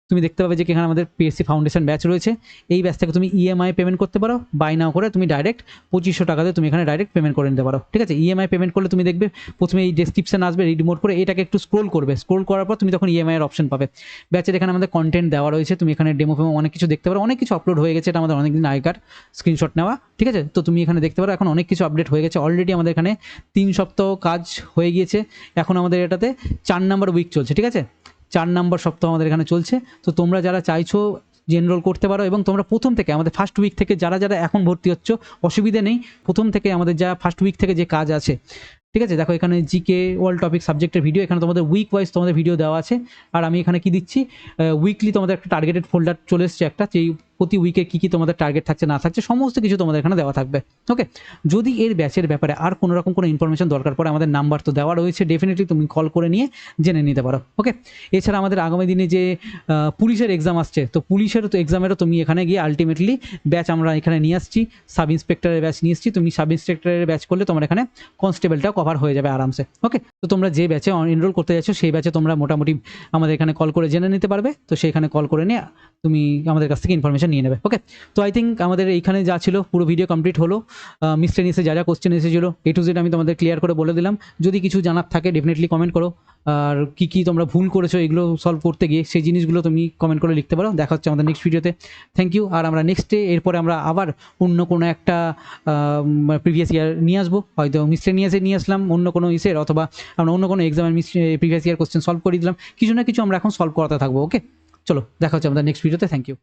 তুমি দেখতে পাবে যে এখানে আমাদের পিএসসি ফাউন্ডেশন ব্যাচ রয়েছে। এই ব্যাচ থেকে তুমি ইএমআই পেমেন্ট করতে পারো, বাই নাও করে তুমি ডাইরেক্ট 2500 টাকাতে তুমি এখানে ডাইরেক্ট পেমেন্ট করে নিতে পারো, ঠিক আছে। ইএমআই পেমেন্ট করলে তুমি দেখবে প্রথমে এই ডেসক্রিপশন আসবে, রিড মোড করে এটাকে একটু স্ক্রোল করবে, স্ক্রোল করার পর তুমি তখন ইএমআই এর অপশন পাবে। ব্যাচের এখানে আমাদের কন্টেন্ট দেওয়া রয়েছে, তুমি এখানে ডেমো ফেমো অনেক কিছু দেখতে পারো, অনেক কিছু আপলোড হয়ে গেছে, এটা আমাদের অনেকদিন আগেকার স্ক্রিনশট নেওয়া, ঠিক আছে। তো তুমি এখানে দেখতে পারো এখন অনেক কিছু আপডেট হয়ে গেছে অলরেডি। আমাদের এখানে 3 সপ্তাহ কাজ হয়ে গিয়েছে, এখন আমাদের এটাতে 4 নাম্বার উইক চলছে, ঠিক আছে, 4 নাম্বার সপ্তাহ আমাদের এখানে চলছে। তো তোমরা যারা চাইছো যে এনরোল করতে পারো, এবং তোমরা প্রথম থেকে আমাদের ফার্স্ট উইক থেকে যারা এখন ভর্তি হচ্ছ, অসুবিধে নেই, প্রথম থেকে আমাদের যা ফার্স্ট উইক থেকে যে কাজ আছে, ঠিক আছে। দেখো এখানে জিকে অল টপিক সাবজেক্টের ভিডিও, এখানে তোমাদের উইক ওয়াইজ তোমাদের ভিডিও দেওয়া আছে। আর আমি এখানে কি দিচ্ছি, উইকলি তোমাদের একটা টার্গেটেড ফোল্ডার চলে এসছে একটা, যেই প্রতি উইকে কী কী তোমাদের টার্গেট থাকছে না থাকছে সমস্ত কিছু তোমাদের এখানে দেওয়া থাকবে। ওকে, যদি এর ব্যাচের ব্যাপারে আর কোনো রকম কোনো ইনফরমেশন দরকার পড়ে, আমাদের নাম্বার তো দেওয়া রয়েছে, ডেফিনেটলি তুমি কল করে নিয়ে জেনে নিতে পারো। ওকে, এছাড়া আমাদের আগামী দিনে যে পুলিশের এক্সাম আসছে, তো পুলিশের তো এক্সামেরও তুমি এখানে গিয়ে আলটিমেটলি ব্যাচ আমরা এখানে নিয়ে আসছি, সাব ইন্সপেক্টরের ব্যাচ নিয়ে এসেছি। তুমি সাব ইন্সপেক্টরের ব্যাচ করলে তোমার এখানে কনস্টেবলটাও কভার হয়ে যাবে আরামসে। ওকে, তো তোমরা যে ব্যাচে এনরোল করতে যাচ্ছ সেই ব্যাচে তোমরা মোটামুটি আমাদের এখানে কল করে জেনে নিতে পারবে। তো সেখানে কল করে নিয়ে তুমি আমাদের কাছ থেকে ইনফরমেশন নিয়ে নেবে। ওকে, তো আই থিঙ্ক আমাদের এইখানে যা ছিল পুরো ভিডিও কমপ্লিট হলো। মিসলেনিয়াসে যা যা কোশ্চেন এসেছিলো A to Z আমি তোমাদের ক্লিয়ার করে বলে দিলাম। যদি কিছু জানার থাকে ডেফিনেটলি কমেন্ট করো, আর কী তোমরা ভুল করেছো এগুলো সলভ করতে গিয়ে সেই জিনিসগুলো তুমি কমেন্ট করে লিখতে পারো। দেখা হচ্ছে আমাদের নেক্সট ভিডিওতে। Thank you. আর আমরা নেক্সটে এরপরে আমরা আবার অন্য কোনো একটা প্রিভিয়াস ইয়ার নিয়ে আসবো, হয়তো মিসলেনিয়াসে নিয়ে আসলাম অন্য কোনো ইসের, অথবা আমরা অন্য কোনো এক্সামের প্রিভিয়াস ইয়ার কোশ্চেন সলভ করে দিলাম। কিছু না কিছু আমরা এখন সলভ করাতে থাকবো। ওকে, চলো দেখা হচ্ছে আমাদের নেক্সট ভিডিওতে। Thank you.